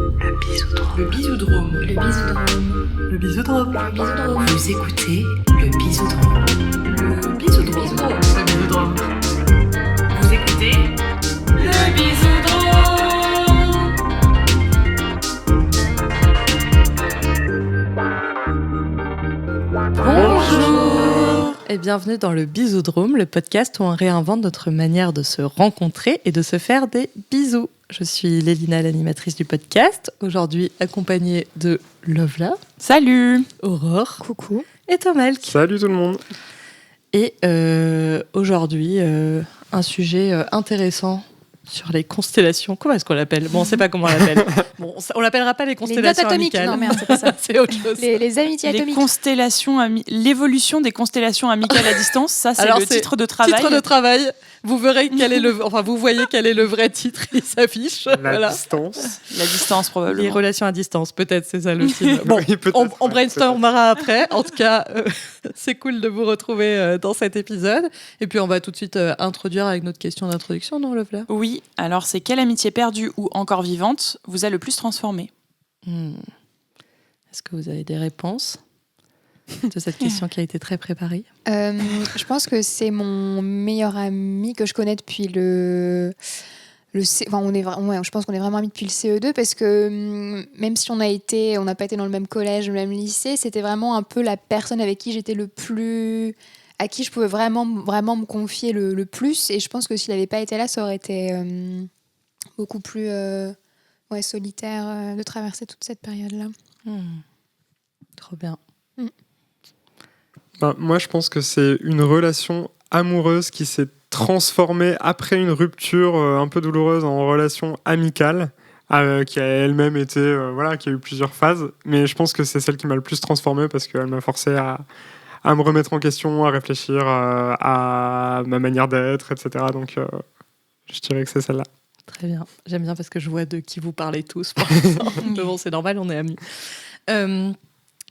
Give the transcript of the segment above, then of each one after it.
Le bisoudrome. Le bisoudrome. Le bisoudrome. Le bisoudrome. Le bisoudrome. Vous écoutez le bisoudrome. Le bisoudrome. Le bisoudrome. Vous écoutez le bisoudrome. Bonjour et bienvenue dans le Bisoudrome, le podcast où on réinvente notre manière de se rencontrer et de se faire des bisous. Je suis Lélina, l'animatrice du podcast, aujourd'hui accompagnée de Lovla. Salut. Aurore. Coucou. Et Tomelk. Salut tout le monde. Et aujourd'hui, un sujet intéressant sur les constellations. Comment est-ce qu'on l'appelle ? Bon, on ne sait pas comment on l'appelle. Bon, on l'appellera pas les constellations atomiques. amicales. Non, merde, c'est pas ça. C'est autre chose. Les amitiés Les atomiques. constellations, l'évolution des constellations amicales à distance, ça c'est Alors, le titre de travail. Titre de travail. Vous verrez quel est vous voyez quel est le vrai titre. Il s'affiche. La distance. La distance probablement. Les relations à distance, peut-être, c'est ça le titre. Bon, Oui, peut-être, on ouais, brainstormera après. En tout cas, c'est cool de vous retrouver dans cet épisode. Et puis, on va tout de suite introduire avec notre question d'introduction, non, Lovla ? Oui, alors c'est quelle amitié perdue ou encore vivante vous a le plus transformé ? Est-ce que vous avez des réponses de cette question qui a été très préparée ? Je pense que c'est mon meilleur ami que je connais depuis je pense qu'on est vraiment amis depuis le CE2 parce que même si on n'a pas été dans le même collège, le même lycée, c'était vraiment un peu la personne avec qui j'étais à qui je pouvais vraiment me confier le plus. Et je pense que s'il n'avait pas été là, ça aurait été beaucoup plus solitaire de traverser toute cette période-là. Trop bien. Moi, je pense que c'est une relation amoureuse qui s'est transformée après une rupture un peu douloureuse en relation amicale, qui a elle-même été, qui a eu plusieurs phases. Mais je pense que c'est celle qui m'a le plus transformé parce qu'elle m'a forcé à me remettre en question, à réfléchir à ma manière d'être, etc. Donc, je dirais que c'est celle-là. Très bien. J'aime bien parce que je vois de qui vous parlez tous. Pour l'instant. Mais bon, c'est normal, on est amis.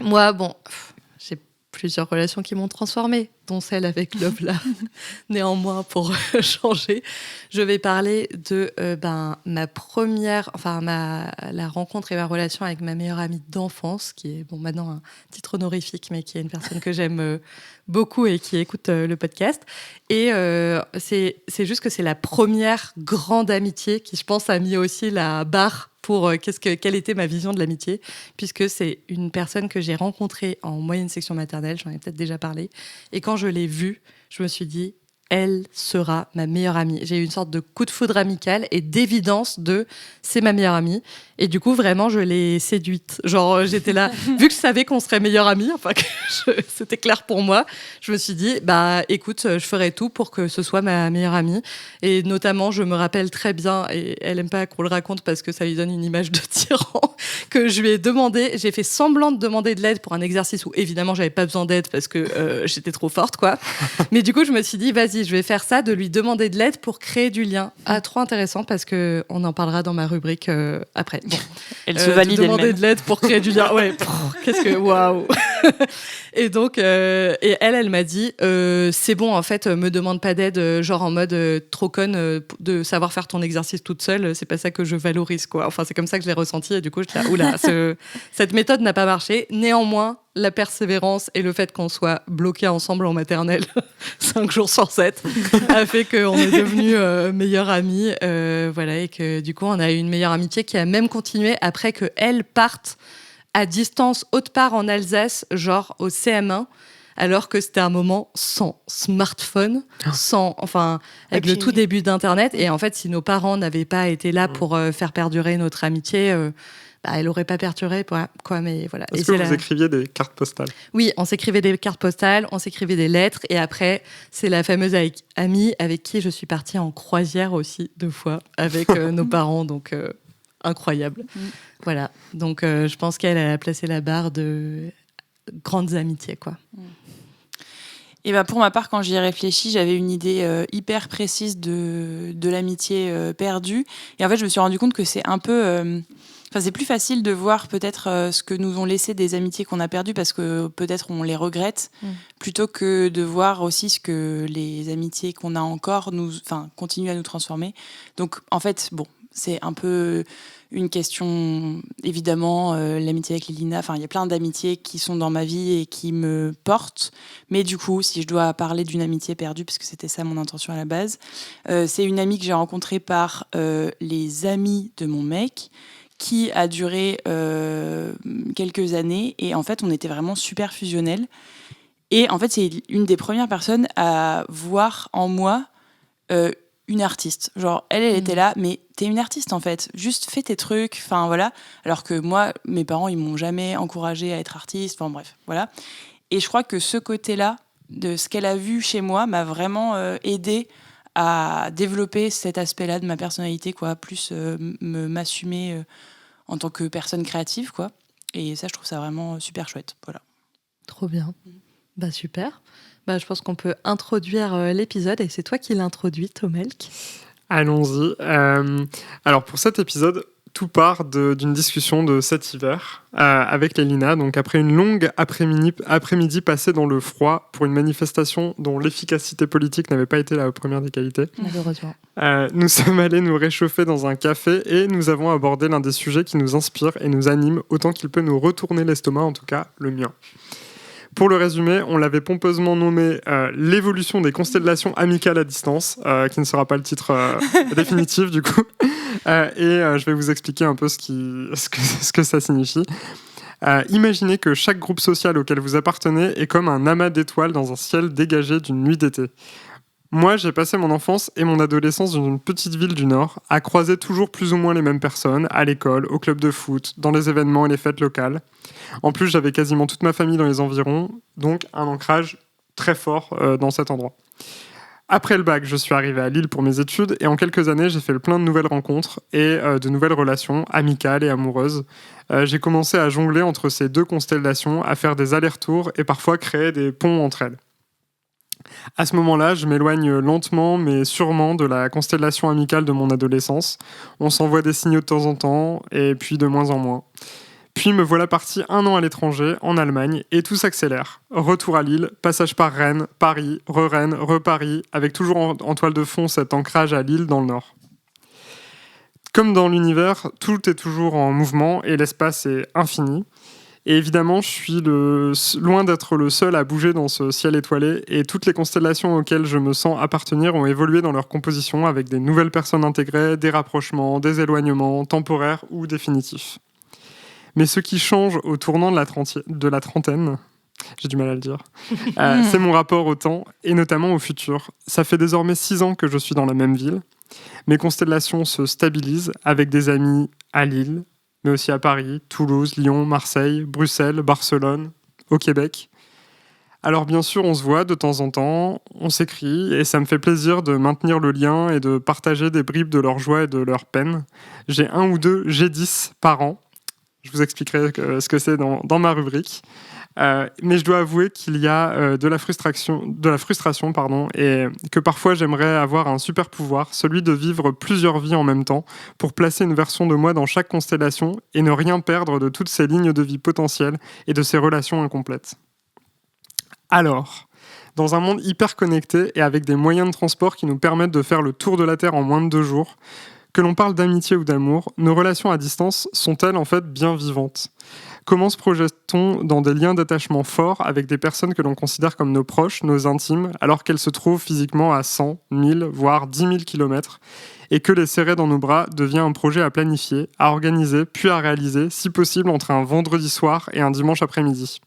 Moi, j'ai plusieurs relations qui m'ont transformée, dont celle avec Lovla. Néanmoins, pour changer, je vais parler de ma première, la rencontre et ma relation avec ma meilleure amie d'enfance, qui est maintenant un titre honorifique, mais qui est une personne que j'aime beaucoup et qui écoute le podcast. Et c'est juste que c'est la première grande amitié qui, je pense, a mis aussi la barre pour quelle était ma vision de l'amitié, puisque c'est une personne que j'ai rencontrée en moyenne section maternelle, j'en ai peut-être déjà parlé, et quand je l'ai vue, je me suis dit, elle sera ma meilleure amie. J'ai eu une sorte de coup de foudre amical et d'évidence c'est ma meilleure amie. Et du coup, vraiment, je l'ai séduite. Genre, j'étais là, vu que je savais qu'on serait meilleure amie, c'était clair pour moi, je me suis dit, écoute, je ferai tout pour que ce soit ma meilleure amie. Et notamment, je me rappelle très bien, et elle aime pas qu'on le raconte parce que ça lui donne une image de tyran, que je lui ai demandé, j'ai fait semblant de demander de l'aide pour un exercice où évidemment, j'avais pas besoin d'aide parce que j'étais trop forte, quoi. Mais du coup, je me suis dit, vas-y, je vais faire ça, de lui demander de l'aide pour créer du lien. Trop intéressant parce qu'on en parlera dans ma rubrique après. Bon. Elle se valide de demander elle-même. de l'aide pour créer du lien. Ouais, qu'est-ce que... Waouh. Et donc, et elle m'a dit, c'est bon, en fait, me demande pas d'aide, genre en mode trop conne de savoir faire ton exercice toute seule, c'est pas ça que je valorise, quoi. Enfin, c'est comme ça que je l'ai ressenti et du coup, j'étais là, oula, cette méthode n'a pas marché. Néanmoins, la persévérance et le fait qu'on soit bloqués ensemble en maternelle 5 jours sur 7 a fait qu'on est devenus meilleures amies, et que du coup on a eu une meilleure amitié qui a même continué après qu'elle parte à distance autre part en Alsace, genre au CM1, alors que c'était un moment sans smartphone, avec le tout début d'Internet. Et en fait, si nos parents n'avaient pas été là pour faire perdurer notre amitié, elle n'aurait pas perturbé, quoi, mais voilà. Est-ce que vous écriviez des cartes postales ? Oui, on s'écrivait des cartes postales, on s'écrivait des lettres, et après, c'est la fameuse amie avec qui je suis partie en croisière aussi 2 fois, avec nos parents, donc incroyable. Voilà, donc je pense qu'elle a placé la barre de grandes amitiés, quoi. Et pour ma part, quand j'y ai réfléchi, j'avais une idée hyper précise de l'amitié perdue. Et en fait, je me suis rendu compte que c'est un peu... c'est plus facile de voir peut-être ce que nous ont laissé des amitiés qu'on a perdues parce que peut-être on les regrette, plutôt que de voir aussi ce que les amitiés qu'on a encore continuent à nous transformer. Donc en fait, c'est un peu une question, évidemment, l'amitié avec Lilina. Enfin, il y a plein d'amitiés qui sont dans ma vie et qui me portent. Mais du coup, si je dois parler d'une amitié perdue, parce que c'était ça mon intention à la base, c'est une amie que j'ai rencontrée par les amis de mon mec, qui a duré quelques années. Et en fait, on était vraiment super fusionnels. Et en fait, c'est une des premières personnes à voir en moi une artiste. Genre, elle était là, mais t'es une artiste, en fait. Juste fais tes trucs, enfin, voilà. Alors que moi, mes parents, ils m'ont jamais encouragée à être artiste, enfin, bref, voilà. Et je crois que ce côté-là, de ce qu'elle a vu chez moi, m'a vraiment aidée à développer cet aspect-là de ma personnalité, quoi. Plus m'assumer en tant que personne créative, quoi. Et ça, je trouve ça vraiment super chouette, voilà. Trop bien. Bah, super. Bah, je pense qu'on peut introduire l'épisode et c'est toi qui l'introduis, Thomelk. Allons-y. Alors pour cet épisode, tout part d'une discussion de cet hiver avec Lilina. Donc après une longue après-midi passée dans le froid pour une manifestation dont l'efficacité politique n'avait pas été la première des qualités. Malheureusement. Nous sommes allés nous réchauffer dans un café et nous avons abordé l'un des sujets qui nous inspire et nous anime autant qu'il peut nous retourner l'estomac, en tout cas le mien. Pour le résumer, on l'avait pompeusement nommé l'évolution des constellations amicales à distance, qui ne sera pas le titre définitif du coup. Je vais vous expliquer un peu ce que ça signifie. Imaginez que chaque groupe social auquel vous appartenez est comme un amas d'étoiles dans un ciel dégagé d'une nuit d'été. Moi, j'ai passé mon enfance et mon adolescence dans une petite ville du Nord, à croiser toujours plus ou moins les mêmes personnes, à l'école, au club de foot, dans les événements et les fêtes locales. En plus, j'avais quasiment toute ma famille dans les environs, donc un ancrage très fort dans cet endroit. Après le bac, je suis arrivé à Lille pour mes études et en quelques années, j'ai fait le plein de nouvelles rencontres et de nouvelles relations amicales et amoureuses. J'ai commencé à jongler entre ces deux constellations, à faire des allers-retours et parfois créer des ponts entre elles. À ce moment-là, je m'éloigne lentement mais sûrement de la constellation amicale de mon adolescence. On s'envoie des signaux de temps en temps et puis de moins en moins. Puis me voilà parti 1 an à l'étranger, en Allemagne, et tout s'accélère. Retour à Lille, passage par Rennes, Paris, re-Rennes, re-Paris, avec toujours en toile de fond cet ancrage à Lille dans le Nord. Comme dans l'univers, tout est toujours en mouvement et l'espace est infini. Et évidemment, je suis loin d'être le seul à bouger dans ce ciel étoilé et toutes les constellations auxquelles je me sens appartenir ont évolué dans leur composition avec des nouvelles personnes intégrées, des rapprochements, des éloignements, temporaires ou définitifs. Mais ce qui change au tournant de la trentaine, j'ai du mal à le dire, c'est mon rapport au temps et notamment au futur. Ça fait désormais 6 ans que je suis dans la même ville. Mes constellations se stabilisent avec des amis à Lille, mais aussi à Paris, Toulouse, Lyon, Marseille, Bruxelles, Barcelone, au Québec. Alors bien sûr, on se voit de temps en temps, on s'écrit, et ça me fait plaisir de maintenir le lien et de partager des bribes de leur joie et de leur peine. J'ai 1 ou 2 G10 par an. Je vous expliquerai ce que c'est dans ma rubrique. Mais je dois avouer qu'il y a de la frustration, et que parfois j'aimerais avoir un super pouvoir, celui de vivre plusieurs vies en même temps, pour placer une version de moi dans chaque constellation et ne rien perdre de toutes ces lignes de vie potentielles et de ces relations incomplètes. Alors, dans un monde hyper connecté et avec des moyens de transport qui nous permettent de faire le tour de la Terre en moins de 2 jours, que l'on parle d'amitié ou d'amour, nos relations à distance sont-elles en fait bien vivantes ? Comment se projette-t-on dans des liens d'attachement forts avec des personnes que l'on considère comme nos proches, nos intimes, alors qu'elles se trouvent physiquement à 100, 1000, voire 10 000 kilomètres, et que les serrer dans nos bras devient un projet à planifier, à organiser, puis à réaliser, si possible entre un vendredi soir et un dimanche après-midi ?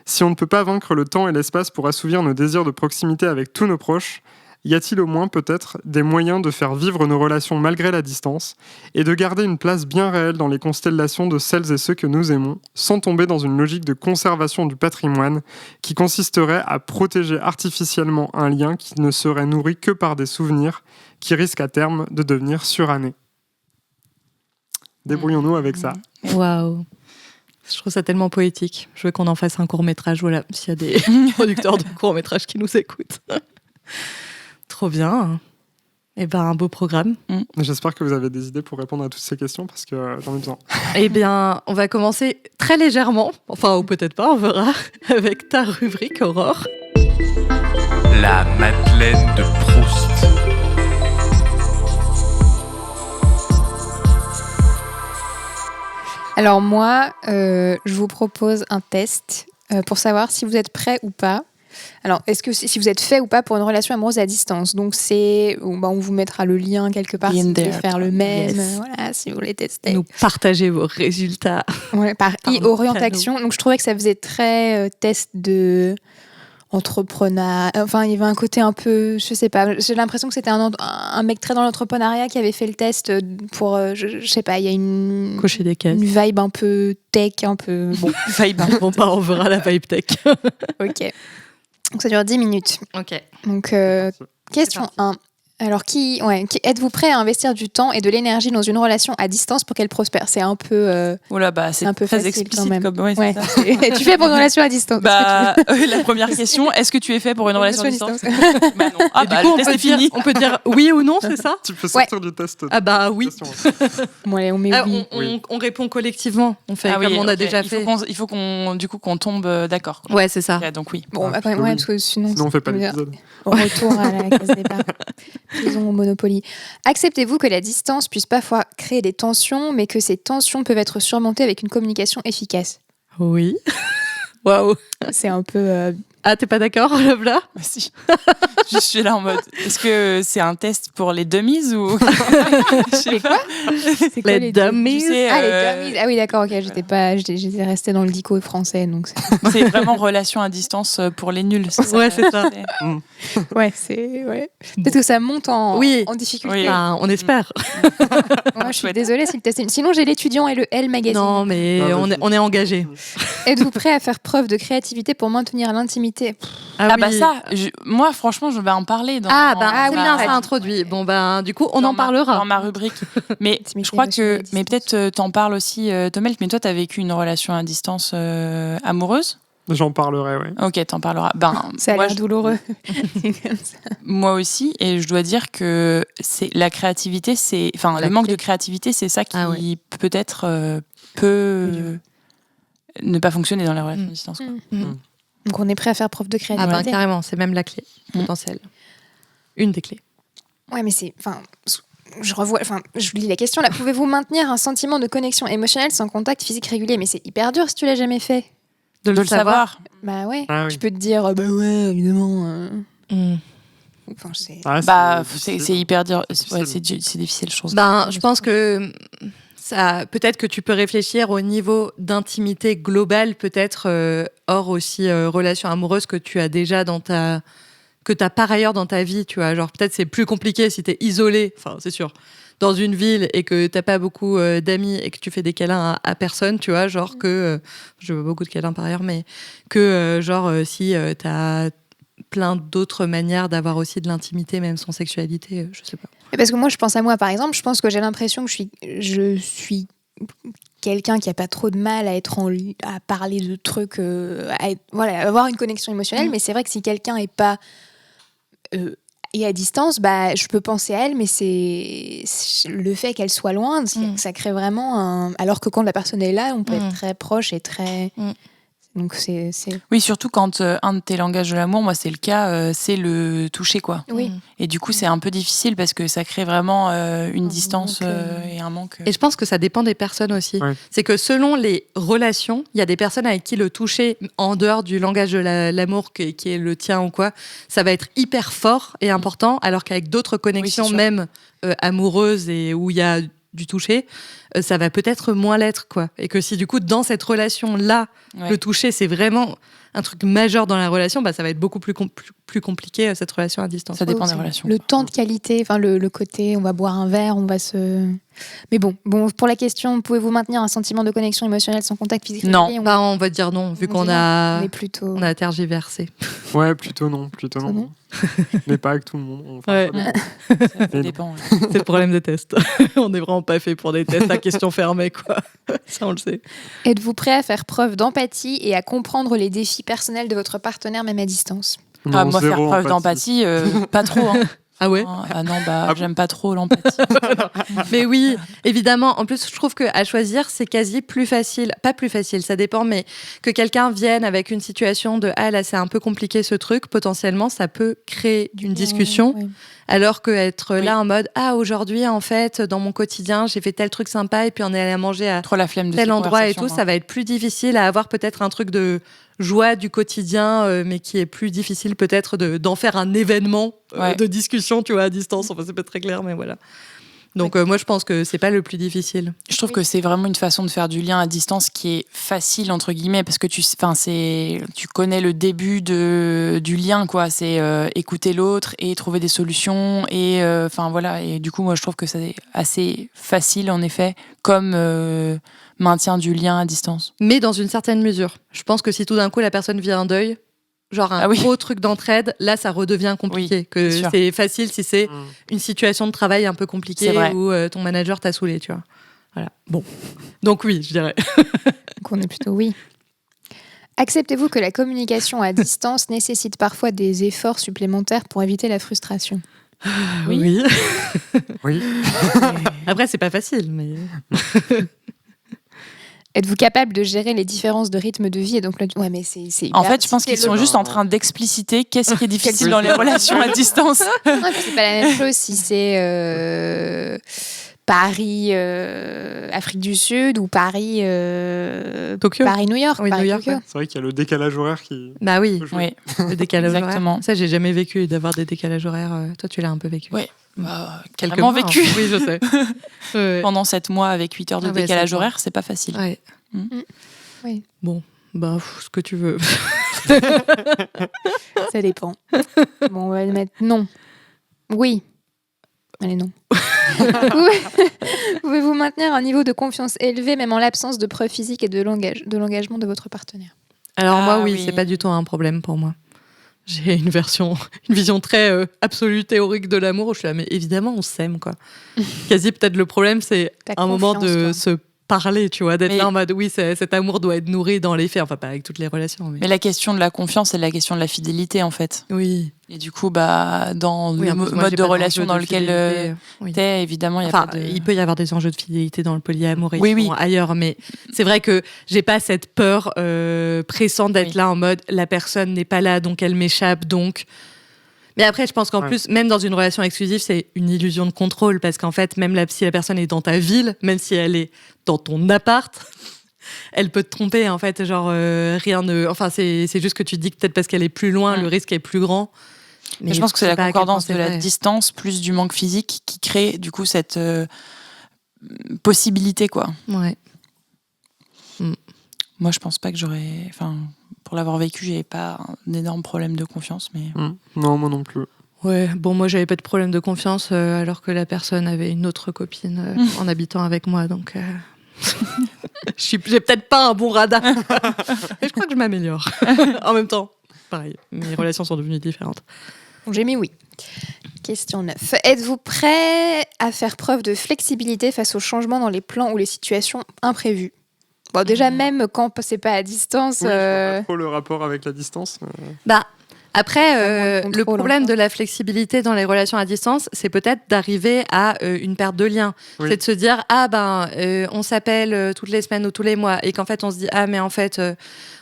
Si on ne peut pas vaincre le temps et l'espace pour assouvir nos désirs de proximité avec tous nos proches, y a-t-il au moins peut-être des moyens de faire vivre nos relations malgré la distance et de garder une place bien réelle dans les constellations de celles et ceux que nous aimons, sans tomber dans une logique de conservation du patrimoine qui consisterait à protéger artificiellement un lien qui ne serait nourri que par des souvenirs qui risquent à terme de devenir surannés. Débrouillons-nous avec ça. Waouh! Je trouve ça tellement poétique. Je veux qu'on en fasse un court-métrage, voilà, s'il y a des producteurs de court-métrage qui nous écoutent. Trop bien. Eh ben, un beau programme. J'espère que vous avez des idées pour répondre à toutes ces questions parce que j'en ai besoin. Eh bien, on va commencer très légèrement, enfin, ou peut-être pas, on verra, avec ta rubrique, Aurore. La Madeleine de Proust. Alors moi, je vous propose un test pour savoir si vous êtes prêt ou pas. Alors, est-ce que si vous êtes fait ou pas pour une relation amoureuse à distance? Donc on vous mettra le lien quelque part si vous voulez faire le même. Yes. Voilà, si vous voulez tester. Nous partagez vos résultats. Ouais, par Par e-orientation. Donc je trouvais que ça faisait très test de entrepreneur. Enfin, il y avait un côté un peu, je sais pas. J'ai l'impression que c'était un mec très dans l'entrepreneuriat qui avait fait le test pour, je sais pas. Il y a une Cocher des cases. une vibe un peu tech, un peu bon. Vibe. Bon, bah, on verra la vibe tech. Ok. Donc ça dure 10 minutes. Ok. Donc question 1. Alors, êtes-vous prêt à investir du temps et de l'énergie dans une relation à distance pour qu'elle prospère? C'est un peu, Oh là, bah, c'est un peu très facile explicite quand même. comme. Ouais, c'est Ouais. ça. Tu fais pour une relation à distance? Bah, la première question, est-ce que tu es fait pour une relation à distance? Bah non. Ah Et bah, du coup, le test est dire, fini. on peut dire oui ou non, c'est ça? Tu peux sortir du test. Ah bah oui. Bon, allez, on met Ah, oui. on répond collectivement. On fait Ah oui, comme on a ok. déjà Il faut fait. il faut qu'on tombe d'accord. Ouais, c'est ça. Ok, donc oui. Bon, bah, quand même, oui. ouais, parce que sinon Sinon, on fait pas c'est- l'épisode. Retour à la case départ. Prison au Monopoly. Acceptez-vous que la distance puisse parfois créer des tensions, mais que ces tensions peuvent être surmontées avec une communication efficace? Oui. Waouh. C'est un peu. Ah, t'es pas d'accord, là? Bah, si. Je suis là en mode, est-ce que c'est un test pour les dummies ou Je sais pas. C'est quoi Les dummies. Tu sais, Ah, les dummies. Ah oui, d'accord, ok. J'étais restée dans le dico français, donc. c'est vraiment relation à distance pour les nuls. Ouais, c'est ça. Ouais, c'est. Ouais. Peut-être que ça monte en, Oui. en difficulté. Oui. Enfin, on espère. Moi, je suis Chouette. désolée si le test est... Sinon, j'ai l'étudiant et le L magazine. Non, mais Non, on est engagé. Êtes-vous prêt à faire preuve de créativité pour maintenir l'intimité? Ah bah oui. ça, moi franchement, je vais en parler dans. Ah bah Ah c'est oui, bien, ouais. ça introduit. Bon ben du coup on dans en ma- parlera. dans ma rubrique. Mais Intimité je crois émotionnelle que, à mais distance. peut-être t'en parles aussi, Tomelk. Mais toi, t'as vécu une relation à distance amoureuse. J'en parlerai, oui. Ok, t'en parleras. Ben Ça a moi, l'air douloureux. C'est comme ça. moi aussi, et je dois dire que c'est la créativité, La le manque clé. de créativité, c'est ça qui Ah ouais. peut-être peut ne pas fonctionner dans la relation à distance. Quoi. Donc, on est prêt à faire preuve de Ah créativité. ben carrément, c'est même la clé potentielle. Une des clés. Ouais, mais c'est. Enfin, je lis la question là. Pouvez-vous maintenir un sentiment de connexion émotionnelle sans contact physique régulier? Mais c'est hyper dur si tu l'as jamais fait. De Le savoir. Bah ouais. Ah oui. Tu peux te dire, bah ouais, évidemment. Mm. Enfin, je sais. Ah, Bah, difficile. c'est hyper dur. C'est Ouais, difficile. c'est difficile, je trouve. Ben je pense que ça peut-être que tu peux réfléchir au niveau d'intimité globale peut-être hors aussi relation amoureuse que tu as déjà que tu as par ailleurs dans ta vie, tu vois. Genre peut-être c'est plus compliqué si tu es isolé, enfin c'est sûr, dans une ville et que t'as pas beaucoup d'amis et que tu fais des câlins à personne, tu vois, genre que je veux beaucoup de câlins par ailleurs, mais que si t'as plein d'autres manières d'avoir aussi de l'intimité, même sans sexualité, je sais pas. Mais parce que moi, je pense à moi, par exemple. Je pense que j'ai l'impression que je suis quelqu'un qui a pas trop de mal à à parler de trucs, voilà, avoir une connexion émotionnelle. Mais c'est vrai que si quelqu'un est pas et à distance, bah, je peux penser à elle, mais c'est le fait qu'elle soit loin, ça crée vraiment un... Alors que quand la personne est là, on peut être très proche et très... Donc c'est... Oui, surtout quand un de tes langages de l'amour, moi c'est le cas, c'est le toucher, quoi. Oui. Et du coup, c'est un peu difficile parce que ça crée vraiment une distance manque, et un manque. Et je pense que ça dépend des personnes aussi. Ouais. C'est que selon les relations, il y a des personnes avec qui le toucher, en dehors du langage de l'amour qui est le tien ou quoi, ça va être hyper fort et important, alors qu'avec d'autres connexions, Oui, c'est sûr. même amoureuses et où il y a du toucher, ça va peut-être moins l'être, quoi. Et que si du coup, dans cette relation-là, Ouais. le toucher, c'est vraiment un truc majeur dans la relation, bah, ça va être beaucoup plus compliqué, cette relation à distance. Ça dépend aussi. des relations. Le temps de qualité, enfin le côté, on va boire un verre, on va se... Mais bon, pour la question, pouvez-vous maintenir un sentiment de connexion émotionnelle sans contact physique Non. régulier? Bah, on va dire non, vu On qu'on dit non. a... On est plutôt... On a tergiversé. Ouais, plutôt non. non. Mais pas avec tout le monde. Enfin, Ouais. ça dépend. Ça Mais dépend. C'est le problème des tests. On n'est vraiment pas fait pour des tests à questions fermées, quoi. Ça, on le sait. Êtes-vous prêt à faire preuve d'empathie et à comprendre les défis personnels de votre partenaire, même à distance? Ah, non, moi, faire zéro preuve empathie. d'empathie, pas trop. Hein. Ah ouais. Ah non, bah, Ah bon j'aime pas trop l'empathie. Mais oui, évidemment. En plus, je trouve qu'à choisir, c'est quasi plus facile. Pas plus facile, ça dépend, mais que quelqu'un vienne avec une situation de « Ah, là, c'est un peu compliqué ce truc », potentiellement, ça peut créer une discussion. Ouais. Alors qu'être Oui. là en mode « Ah, aujourd'hui, en fait, dans mon quotidien, j'ai fait tel truc sympa et puis on est allé à manger à Trop la flemme de tel ces endroit et conversations, tout », hein. ça va être plus difficile à avoir peut-être un truc de joie du quotidien, mais qui est plus difficile peut-être d'en faire un événement Ouais. de discussion, tu vois, à distance. Enfin, c'est pas très clair, mais voilà. Donc moi, je pense que c'est pas le plus difficile. Je trouve que c'est vraiment une façon de faire du lien à distance qui est facile, entre guillemets, parce que tu connais le début du lien, quoi. C'est écouter l'autre et trouver des solutions. Et voilà. Et du coup, moi, je trouve que c'est assez facile, en effet, comme maintien du lien à distance. Mais dans une certaine mesure. Je pense que si tout d'un coup, la personne vit un deuil, genre un Ah oui. gros truc d'entraide, là, ça redevient compliqué. Oui, que c'est sûr. c'est facile si c'est Mm. une situation de travail un peu C'est compliquée vrai. où ton manager t'a saoulé, tu vois. Voilà. Bon. Donc oui, je dirais. Donc on est plutôt oui. Acceptez-vous que la communication à distance nécessite parfois des efforts supplémentaires pour éviter la frustration? Oui. Oui. Après, c'est pas facile, mais. Êtes-vous capable de gérer les différences de rythme de vie et donc ouais, mais c'est En hyper fait, je pense qu'ils sont difficile. juste en train d'expliciter qu'est-ce qui est difficile Oui, dans c'est les ça. relations à distance. Non, puis c'est pas la même chose si c'est Paris, Afrique du Sud ou Paris, Tokyo. Paris, New York. Oui, Paris, New York, Tokyo. ouais. C'est vrai qu'il y a le décalage horaire qui Bah oui, peut jouer. Oui, le décalage exactement. horaire. Ça, j'ai jamais vécu d'avoir des décalages horaires. Toi, tu l'as un peu vécu. Ouais. Quelques Carrément mois, vécu. hein. Oui, je sais. Ouais. Pendant 7 mois avec 8 heures de Ah ouais, décalage 7 mois. horaire, c'est pas facile. Ouais. Oui. Bon, bah, ce que tu veux. Ça dépend. Bon, on va le mettre non. Oui. Allez, non. Pouvez-vous maintenir un niveau de confiance élevé même en l'absence de preuves physiques et de l'engagement de votre partenaire? Alors moi, Ah oui, oui. c'est pas du tout un problème pour moi. J'ai une vision très absolue, théorique de l'amour où je suis là, mais évidemment, on s'aime, quoi. Quasi, peut-être le problème, c'est Ta un moment confiance, de toi. se parler, tu vois, d'être Mais- là en mode, oui, cet amour doit être nourri dans les faits, enfin, pas avec toutes les relations, mais... Mais la question de la confiance, c'est la question de la fidélité, en fait. Oui. Et du coup, dans Oui, le en plus, moi, mode j'ai de pas relation d'enjeu dans de lequel fidélité, oui. t'es, évidemment, il y a Enfin, pas de... il peut y avoir des enjeux de fidélité dans le polyamour et Oui, ils oui. sont ailleurs, mais c'est vrai que j'ai pas cette peur pressante d'être Oui. là en mode la personne n'est pas là, donc elle m'échappe, donc. Mais après, je pense qu'en Ouais. plus, même dans une relation exclusive, c'est une illusion de contrôle parce qu'en fait, même si la personne est dans ta ville, même si elle est dans ton appart, elle peut te tromper. En fait, genre rien ne. Enfin, c'est juste que tu te dis que peut-être parce qu'elle est plus loin, le risque est plus grand. Mais je pense que c'est je sais la pas à quel point concordance c'est de la vrai. distance plus du manque physique qui crée, du coup, cette possibilité, quoi. Ouais. Moi, je pense pas que j'aurais... Enfin, pour l'avoir vécu, j'ai pas un énorme problème de confiance, mais... Non, moi non plus. Ouais, bon, moi, j'avais pas de problème de confiance alors que la personne avait une autre copine en habitant avec moi, donc j'ai peut-être pas un bon radar. Mais je crois que je m'améliore. En même temps, pareil, mes relations sont devenues différentes. Bon, j'ai mis oui. Question 9. Êtes-vous prêt à faire preuve de flexibilité face aux changements dans les plans ou les situations imprévues? Bon, déjà, même quand c'est pas à distance. Oui, je vois pas trop le rapport avec la distance. Bah, après, Pas moins de le contrôle, problème encore. de la flexibilité dans les relations à distance, c'est peut-être d'arriver à une perte de lien. Oui. C'est de se dire, on s'appelle toutes les semaines ou tous les mois, et qu'en fait, on se dit, mais en fait,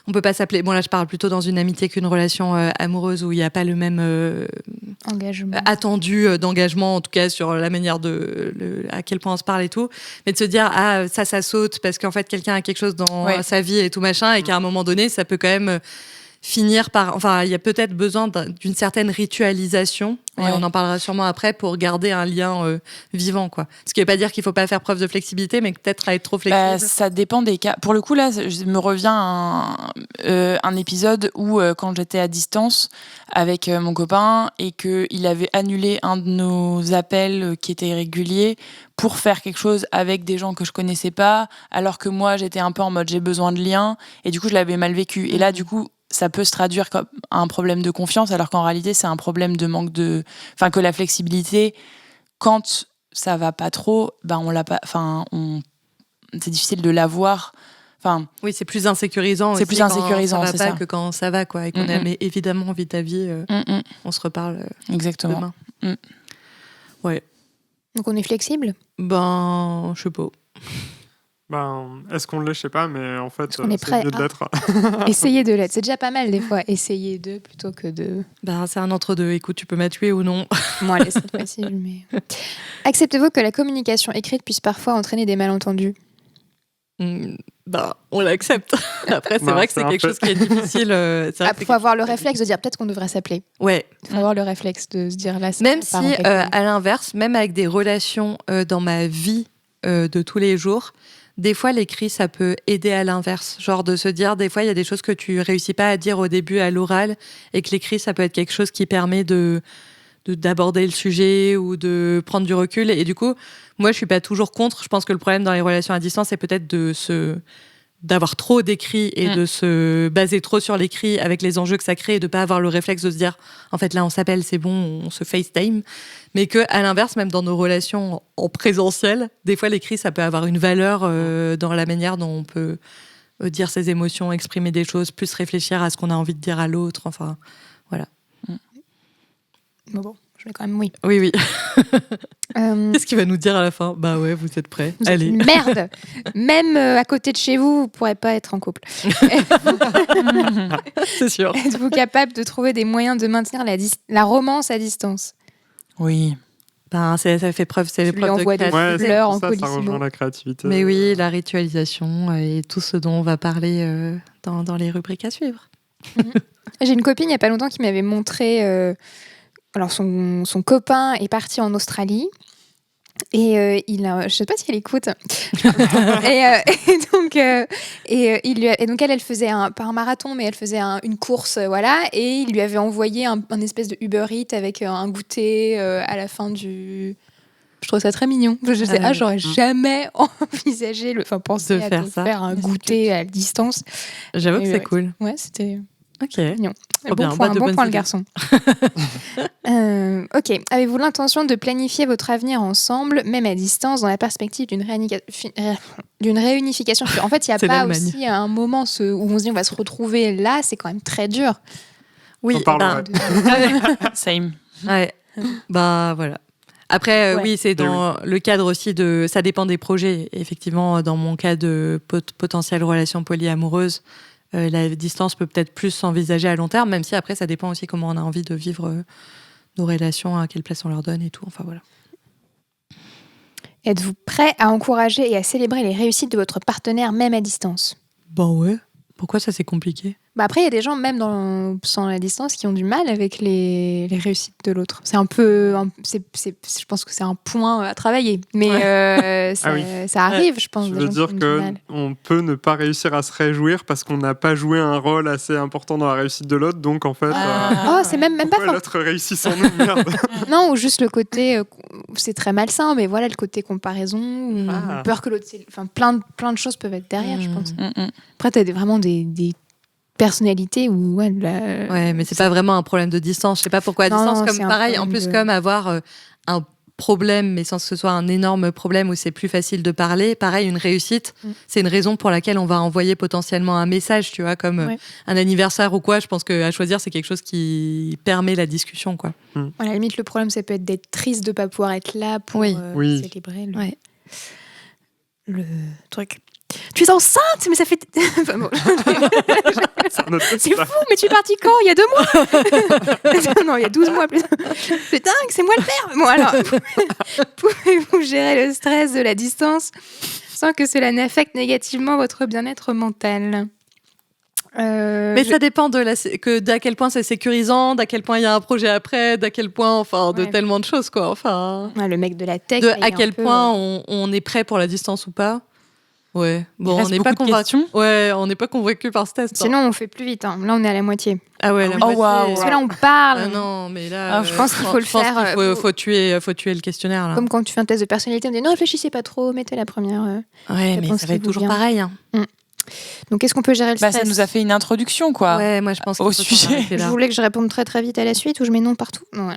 on peut pas s'appeler. Bon, là, je parle plutôt dans une amitié qu'une relation amoureuse où il n'y a pas le même Engagement. attendu d'engagement, en tout cas sur la manière à quel point on se parle et tout, mais de se dire ça saute parce qu'en fait quelqu'un a quelque chose dans Ouais. sa vie et tout machin et qu'à un moment donné ça peut quand même finir par, enfin il y a peut-être besoin d'une certaine ritualisation et Ouais. on en parlera sûrement après pour garder un lien vivant, quoi. Ce qui veut pas dire qu'il faut pas faire preuve de flexibilité, mais peut-être à être trop Bah, flexible. ça dépend des cas. Pour le coup, là, je me revient un épisode où, quand j'étais à distance avec mon copain et qu'il avait annulé un de nos appels qui étaient réguliers pour faire quelque chose avec des gens que je connaissais pas, alors que moi, j'étais un peu en mode j'ai besoin de liens, et du coup, je l'avais mal vécu. Et là, du coup, ça peut se traduire comme un problème de confiance, alors qu'en réalité, c'est un problème de manque de... Enfin, que la flexibilité, quand ça va pas trop, on l'a pas... Enfin, c'est difficile de l'avoir. Enfin, Oui, c'est plus insécurisant. C'est aussi plus quand insécurisant, ça c'est va pas ça. que quand ça va, quoi. Et qu'on a mais évidemment envie de ta vie, on se reparle exactement. demain. Donc on est flexible. Ben, je sais pas. Ben, est-ce qu'on l'est, je sais pas, mais en fait, Est-ce qu'on est c'est prêt mieux de à- l'être. Essayez de l'être. C'est déjà pas mal des fois. Essayez de plutôt que de. Ben, c'est un entre-deux. Écoute, tu peux m'attuer ou non. Moi, allez, c'est facile. Mais acceptez-vous que la communication écrite puisse parfois entraîner des malentendus? Ben, on l'accepte. Après, c'est Non, vrai que c'est c'est un quelque fait. chose qui est difficile. C'est vrai Il que c'est faut avoir le réflexe de dire peut-être qu'on devrait s'appeler. Ouais. Il faut avoir le réflexe de se dire là. ça Même part si, en cacahuète. à l'inverse, même avec des relations dans ma vie de tous les jours, des fois, l'écrit, ça peut aider à l'inverse. Genre de se dire, des fois, il y a des choses que tu réussis pas à dire au début à l'oral et que l'écrit, ça peut être quelque chose qui permet d'aborder le sujet ou de prendre du recul. Et du coup, moi, je suis pas toujours contre. Je pense que le problème dans les relations à distance, c'est peut-être d'avoir trop d'écrits et de se baser trop sur l'écrit avec les enjeux que ça crée et de pas avoir le réflexe de se dire en fait là on s'appelle, c'est bon, on se FaceTime, mais que à l'inverse, même dans nos relations en présentiel, des fois l'écrit ça peut avoir une valeur dans la manière dont on peut dire ses émotions, exprimer des choses, plus réfléchir à ce qu'on a envie de dire à l'autre, enfin voilà. Bon, je vais quand même oui. Oui. Euh, Qu'est-ce qu'il va nous dire à la fin? Bah ouais, vous êtes prêts. Vous êtes Allez. une merde. Même à côté de chez vous, vous pourrez pas être en couple. C'est sûr. Êtes-vous capable de trouver des moyens de maintenir la romance à distance? Oui. Ben, ça fait preuve, c'est Tu lui l'épreuve de envoies des créativité. Ouais, c'est fleurs pour en ça, ça colissimo. rejoint la créativité. Mais oui, la ritualisation et tout ce dont on va parler dans les rubriques à suivre. J'ai une copine il y a pas longtemps qui m'avait montré. Alors son copain est parti en Australie. Et je sais pas si elle écoute. Et donc elle faisait pas un marathon, mais elle faisait une course, voilà. Et il lui avait envoyé un espèce de Uber Eats avec un goûter à la fin du. Je trouve ça très mignon. J'aurais jamais envisagé pensé De à faire te ça. faire un goûter à distance. J'avoue que Et c'est ouais. cool. Ouais, c'était. Ok. Mignon. Trop bien, Bon boîte de point, bonnes le idées. garçon. Ok. Avez-vous l'intention de planifier votre avenir ensemble, même à distance, dans la perspective d'une réunification? En fait, il n'y a C'est pas l'Allemagne. aussi un moment où on se dit on va se retrouver là, c'est quand même très dur. Oui, On parle, Same. ouais. Bah voilà. Après, Ouais. oui, c'est dans le cadre aussi de. Ça dépend des projets. Effectivement, dans mon cas de potentielle relation polyamoureuse, la distance peut peut-être plus s'envisager à long terme, même si après, ça dépend aussi comment on a envie de vivre nos relations, à quelle place on leur donne et tout. Enfin voilà. Êtes-vous prêt à encourager et à célébrer les réussites de votre partenaire, même à distance? Bon, ouais. Pourquoi ça, c'est compliqué? Après, il y a des gens, même sans la distance, qui ont du mal avec les réussites de l'autre. C'est un peu. Je pense que c'est un point à travailler. Mais ça arrive, je pense. Je des veux gens dire qui ont du mal. qu'on peut ne pas réussir à se réjouir parce qu'on n'a pas joué un rôle assez important dans la réussite de l'autre. Donc, en fait, Oh, c'est même pas pourquoi fort. l'autre réussit sans nous? Merde. Non, ou juste le côté. C'est très malsain, mais voilà, le côté comparaison, ou Ah. peur que l'autre. Enfin, plein de choses peuvent être derrière, je pense. Mm, mm. Après, t'as vraiment des personnalités où. Ouais, Ouais, mais c'est pas vraiment un problème de distance. Je sais pas pourquoi à Non, distance, non, comme c'est un pareil, en problème plus de- comme avoir un problème, mais sans que ce soit un énorme problème où c'est plus facile de parler. Pareil, une réussite, c'est une raison pour laquelle on va envoyer potentiellement un message, tu vois, comme Ouais. un anniversaire ou quoi. Je pense qu'à choisir, c'est quelque chose qui permet la discussion, quoi. À la limite, le problème, ça peut être d'être triste de pas pouvoir être là pour Oui. Oui. célébrer Ouais. le truc. Tu es enceinte, mais ça fait. Enfin, bon. C'est un autre truc, C'est ça. fou, mais tu es partie quand? Il y a 2 mois? Non, il y a 12 mois plus. C'est dingue, c'est moi le père. Bon, alors, pouvez-vous gérer le stress de la distance sans que cela n'affecte négativement votre bien-être mental? Mais ça dépend d'à quel point c'est sécurisant, d'à quel point il y a un projet après, d'à quel point, enfin, de Ouais. tellement de choses, quoi. Enfin, Ouais, le mec de la tech. de là, il à est un quel peu, point on est prêt pour la distance ou pas. Ouais. Bon, reste on n'est pas beaucoup de convaincu. questions. Ouais, on n'est pas convaincu par ce test. hein. Sinon, on fait plus vite. Hein. Là, on est à la moitié. Ah ouais, la Oh, moitié. waouh. Parce que là, on parle. Ah non, mais là, Ah, je pense qu'il faut le je pense faire, qu'il faut tuer le questionnaire là. Comme quand tu fais un test de personnalité, on dit non, réfléchissez pas trop, mettez la première. Ouais, mais réponse ça qui va être vous toujours vient. pareil. Hein. Donc, est-ce qu'on peut gérer le stress? Ça nous a fait une introduction, quoi. Ouais, moi je pense Au qu'il faut s'en sujet. arrêter Je là. voulais que je réponde très très vite à la suite ou je mets non partout? Non, ouais.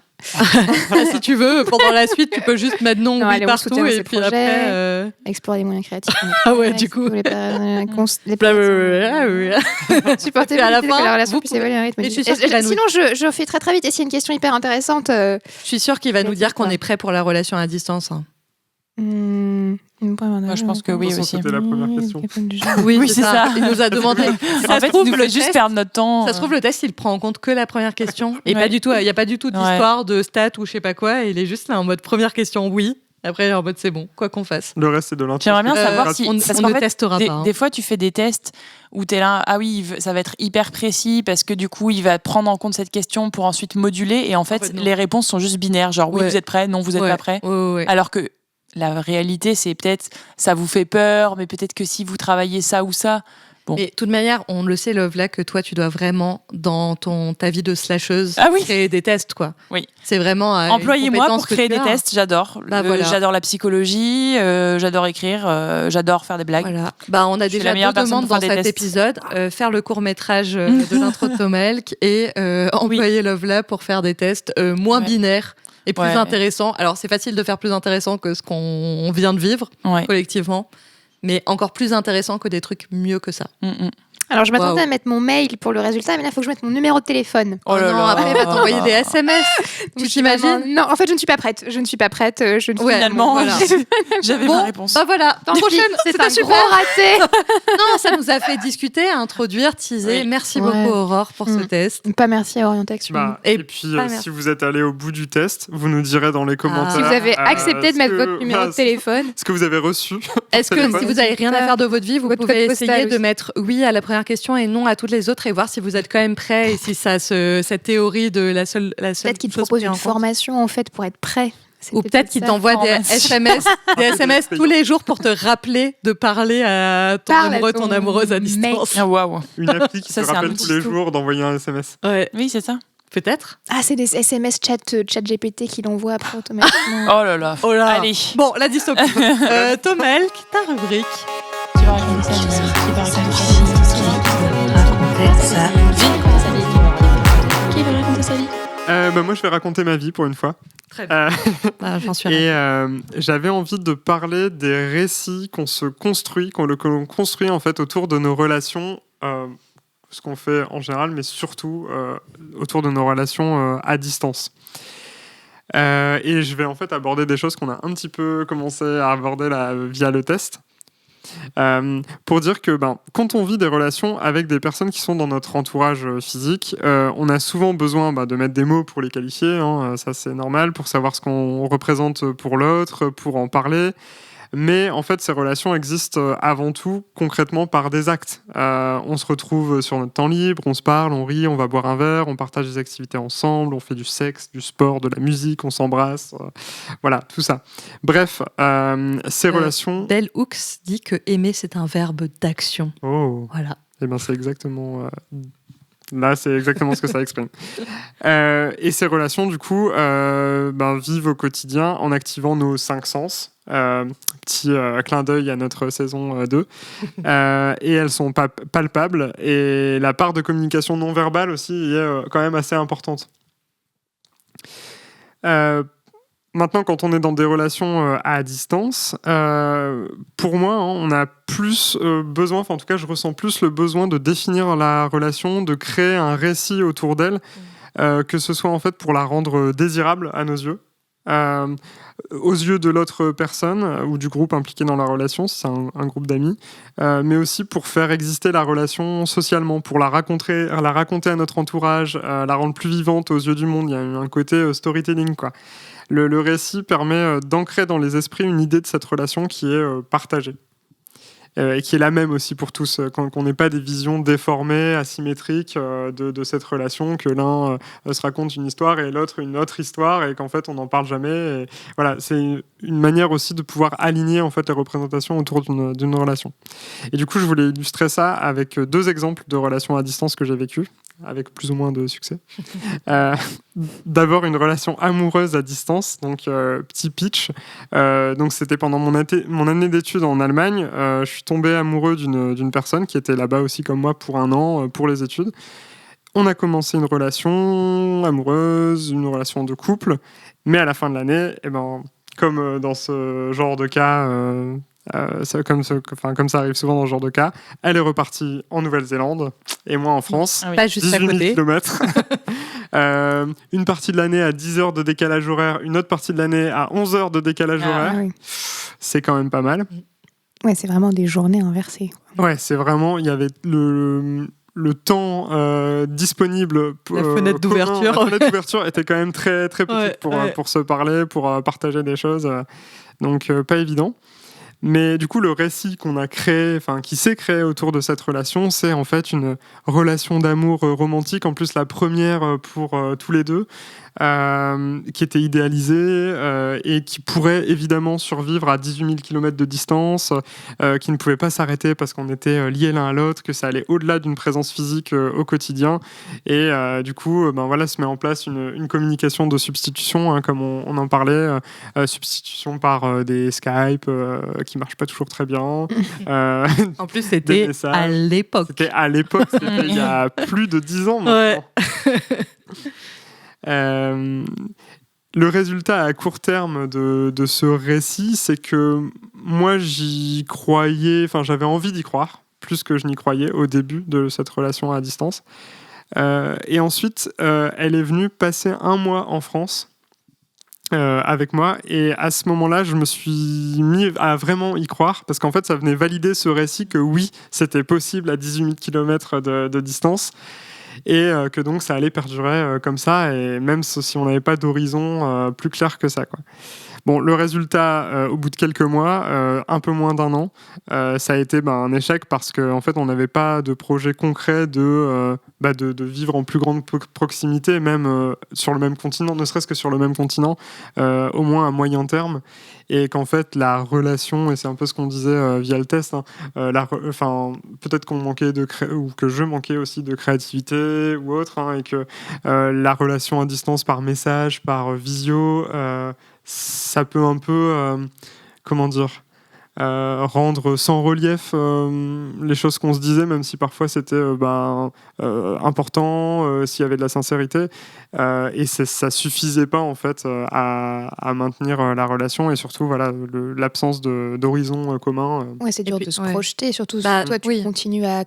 Voilà, si tu veux, pendant la suite, tu peux juste mettre non, Non, oui allez, on partout soutient et ce puis projet. après. Explorer des moyens créatifs. Ah ouais, du coup. Supporter Et à la que fin, la relation vous puisse pouvez- évoluer à un rythme. Et je suis sûre qu'il va nous- Sinon, je fais très très vite. Et s'il y a une question hyper intéressante, Je suis sûre qu'il va nous dire qu'on Quoi. est prêt pour la relation à distance. Hein. Je pense que oui De toute façon, aussi. c'était la première question. Oui, c'est ça. Il nous a demandé. En fait, il nous fait juste perdre notre temps. Ça se trouve, le test, il prend en compte que la première question. Et Ouais. pas du tout, il n'y a pas du tout d'histoire, de stats ou je sais pas quoi. Il est juste là en mode première question, oui. Après, en mode c'est bon, quoi qu'on fasse. Le reste, c'est de J'aimerais bien l'introspection. savoir si on parce qu'en ne fait, testera pas. Hein. des fois, tu fais des tests où tu es là, ah oui, ça va être hyper précis parce que du coup, il va prendre en compte cette question pour ensuite moduler. Et en fait, non. les réponses sont juste binaires. Genre, oui, Ouais. vous êtes prêts, non, vous n'êtes Ouais. pas prêts. Ouais. Alors que la réalité, c'est peut-être, ça vous fait peur, mais peut-être que si vous travaillez ça ou ça. Bon. Mais de toute manière, on le sait, Love, là, que toi, tu dois vraiment, dans ta vie de slasheuse, Ah oui. créer des tests, quoi. Oui. C'est vraiment. Employez-moi pour créer des tests, j'adore. Bah, voilà. J'adore la psychologie, j'adore écrire, j'adore faire des blagues. Voilà. Bah, on a Je suis la déjà meilleure deux personne demandes pour dans faire des cet tests. épisode. Faire le court-métrage de l'intro de Tomelk et employer Love là pour faire des tests moins Ouais. binaires et plus Ouais. intéressants. Alors, c'est facile de faire plus intéressant que ce qu'on vient de vivre Ouais. collectivement, mais encore plus intéressant que des trucs mieux que ça. Alors, je m'attendais Waouh. à mettre mon mail pour le résultat, mais là, il faut que je mette mon numéro de téléphone. Oh là non, là. après, il va t'envoyer des SMS. Tu t'imagines? Non, en fait, je ne suis pas prête. Je ne suis pas prête. Je ne suis Ouais, Finalement, voilà. j'avais Bon, ma réponse. bah voilà. Tant pis, Prochaine, c'est c'était un super. gros raté. Non, ça nous a fait discuter, introduire, teaser. Oui. Merci Ouais. beaucoup, Aurore, pour ce Mm. test. Pas merci à Orientation. Bah, Et et puis, pas merci. si vous êtes allé au bout du test, vous nous direz dans les commentaires. Si vous avez accepté de ce mettre que- votre numéro de téléphone, Ce que vous avez reçu. Est-ce que téléphone. si vous avez rien à faire de votre vie, vous Votre pouvez code postal essayer de aussi. mettre oui à la première question et non à toutes les autres et voir si vous êtes quand même prêt et si ça cette théorie de la seule peut-être qu'ils te chose proposent prise en une compte. formation en fait pour être prêt. C'est Ou peut-être qu'ils ça. t'envoient des formation. SMS tous les jours pour te rappeler de parler à ton Parle à amoureux, ton ton amoureuse à mec. distance. Ah, waouh. Une appli qui Ça, te c'est un rappelle outil tous les tout. jours d'envoyer un SMS. Ouais, Oui, c'est ça. peut-être. Ah, c'est des SMS chat GPT qui l'envoient après automatiquement. Oh là là. Oh là. Allez. Bon, la dystopie. Tomelk, ta rubrique. Tu vas raconter ça, Lisa. Tu vas raconter ça. Qui veut raconter sa vie? Moi, je vais raconter ma vie pour une fois. Très bien. Euh, J'en suis Et j'avais envie de parler des récits qu'on se construit, que l'on construit en fait autour de nos relations, ce qu'on fait en général, mais surtout autour de nos relations à distance. Et je vais en fait aborder des choses qu'on a un petit peu commencé à aborder là, via le test. Pour dire que quand on vit des relations avec des personnes qui sont dans notre entourage physique, on a souvent besoin de mettre des mots pour les qualifier, hein, ça c'est normal, pour savoir ce qu'on représente pour l'autre, pour en parler. Mais en fait, ces relations existent avant tout concrètement par des actes. On se retrouve sur notre temps libre, on se parle, on rit, on va boire un verre, on partage des activités ensemble, on fait du sexe, du sport, de la musique, on s'embrasse. Voilà, tout ça. Bref, ces relations... Bell Hooks dit que aimer, c'est un verbe d'action. Oh, Voilà. eh bien c'est exactement... Là, c'est exactement ce que ça exprime. Et ces relations, du coup, vivent au quotidien en activant nos 5 sens. Petit clin d'œil à notre saison 2. Et elles sont palpables. Et la part de communication non verbale aussi est quand même assez importante. Maintenant, quand on est dans des relations à distance, pour moi, on a plus besoin, enfin en tout cas, je ressens plus le besoin de définir la relation, de créer un récit autour d'elle, que ce soit en fait pour la rendre désirable à nos yeux, aux yeux de l'autre personne ou du groupe impliqué dans la relation, si c'est un groupe d'amis, mais aussi pour faire exister la relation socialement, pour la raconter à notre entourage, la rendre plus vivante aux yeux du monde. Il y a un côté storytelling, quoi. Le récit permet d'ancrer dans les esprits une idée de cette relation qui est partagée. Et qui est la même aussi pour tous, qu'on n'ait pas des visions déformées, asymétriques de cette relation, que l'un se raconte une histoire et l'autre une autre histoire, et qu'en fait on n'en parle jamais. Et voilà, c'est une manière aussi de pouvoir aligner en fait les représentations autour d'une relation. Et du coup, je voulais illustrer ça avec 2 exemples de relations à distance que j'ai vécues. avec plus ou moins de succès. D'abord, une relation amoureuse à distance, donc petit pitch. Donc, c'était pendant mon année d'études en Allemagne. Je suis tombé amoureux d'une personne qui était là-bas aussi comme moi pour 1 an, pour les études. On a commencé une relation amoureuse, une relation de couple, mais à la fin de l'année, comme dans ce genre de cas, comme ça arrive souvent dans ce genre de cas, elle est repartie en Nouvelle-Zélande et moi en France. Ah oui. Pas juste à 18 000 côté. kilomètres. Une partie de l'année à 10 heures de décalage horaire, une autre partie de l'année à 11 heures de décalage Ah horaire. oui. C'est quand même pas mal. Ouais, c'est vraiment des journées inversées. Ouais, c'est vraiment, il y avait le temps disponible. La fenêtre d'ouverture. La fenêtre d'ouverture était quand même très, très petite Ouais, pour se parler, pour partager des choses. Donc, pas évident. Mais du coup, le récit qu'on a créé, qui s'est créé autour de cette relation, c'est en fait une relation d'amour romantique, en plus la première pour tous les deux, qui était idéalisée et qui pourrait évidemment survivre à 18 000 km de distance, qui ne pouvait pas s'arrêter parce qu'on était liés l'un à l'autre, que ça allait au-delà d'une présence physique au quotidien. Et du coup, se met en place une communication de substitution, comme on en parlait, substitution par des Skype qui marchent pas toujours très bien. En plus, c'était messages. à l'époque. C'était à l'époque, c'était il y a plus de 10 ans maintenant. Le résultat à court terme de ce récit, c'est que moi j'y croyais, j'avais envie d'y croire, plus que je n'y croyais au début de cette relation à distance. Et ensuite, elle est venue passer 1 mois en France avec moi, et à ce moment-là, je me suis mis à vraiment y croire, parce qu'en fait, ça venait valider ce récit que oui, c'était possible à 18 000 km de distance. Et que donc ça allait perdurer comme ça, et même si on n'avait pas d'horizon plus clair que ça, quoi. Bon, le résultat, au bout de quelques mois, un peu moins d'1 an, ça a été un échec parce qu'en fait, on n'avait pas de projet concret de vivre en plus grande proximité, même sur le même continent, ne serait-ce que sur le même continent, au moins à moyen terme. Et qu'en fait, la relation, et c'est un peu ce qu'on disait via le test, peut-être qu'on manquait ou que je manquais aussi de créativité ou autre, et que la relation à distance par message, par visio, ça peut un peu, rendre sans relief les choses qu'on se disait, même si parfois c'était important, s'il y avait de la sincérité, et ça suffisait pas en fait à maintenir la relation, et surtout l'absence d'horizon commun. Ouais, c'est dur puis, de se ouais. projeter, surtout si Bah, toi tu oui. continues à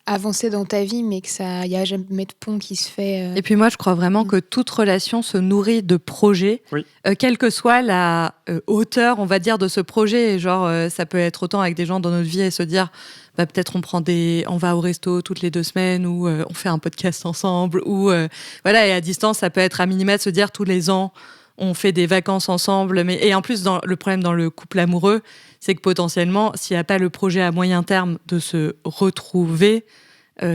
avancer dans ta vie, mais que ça, y a jamais de pont qui se fait. Et puis moi, je crois vraiment que toute relation se nourrit de projets, Oui. Quelle que soit la hauteur, on va dire, de ce projet. Genre, ça peut être autant avec des gens dans notre vie et se dire, peut-être on va au resto toutes les 2 semaines, ou on fait un podcast ensemble, ou et à distance, ça peut être à minima de se dire tous les ans, on fait des vacances ensemble. Et en plus, le problème dans le couple amoureux, c'est que potentiellement, s'il n'y a pas le projet à moyen terme de se retrouver,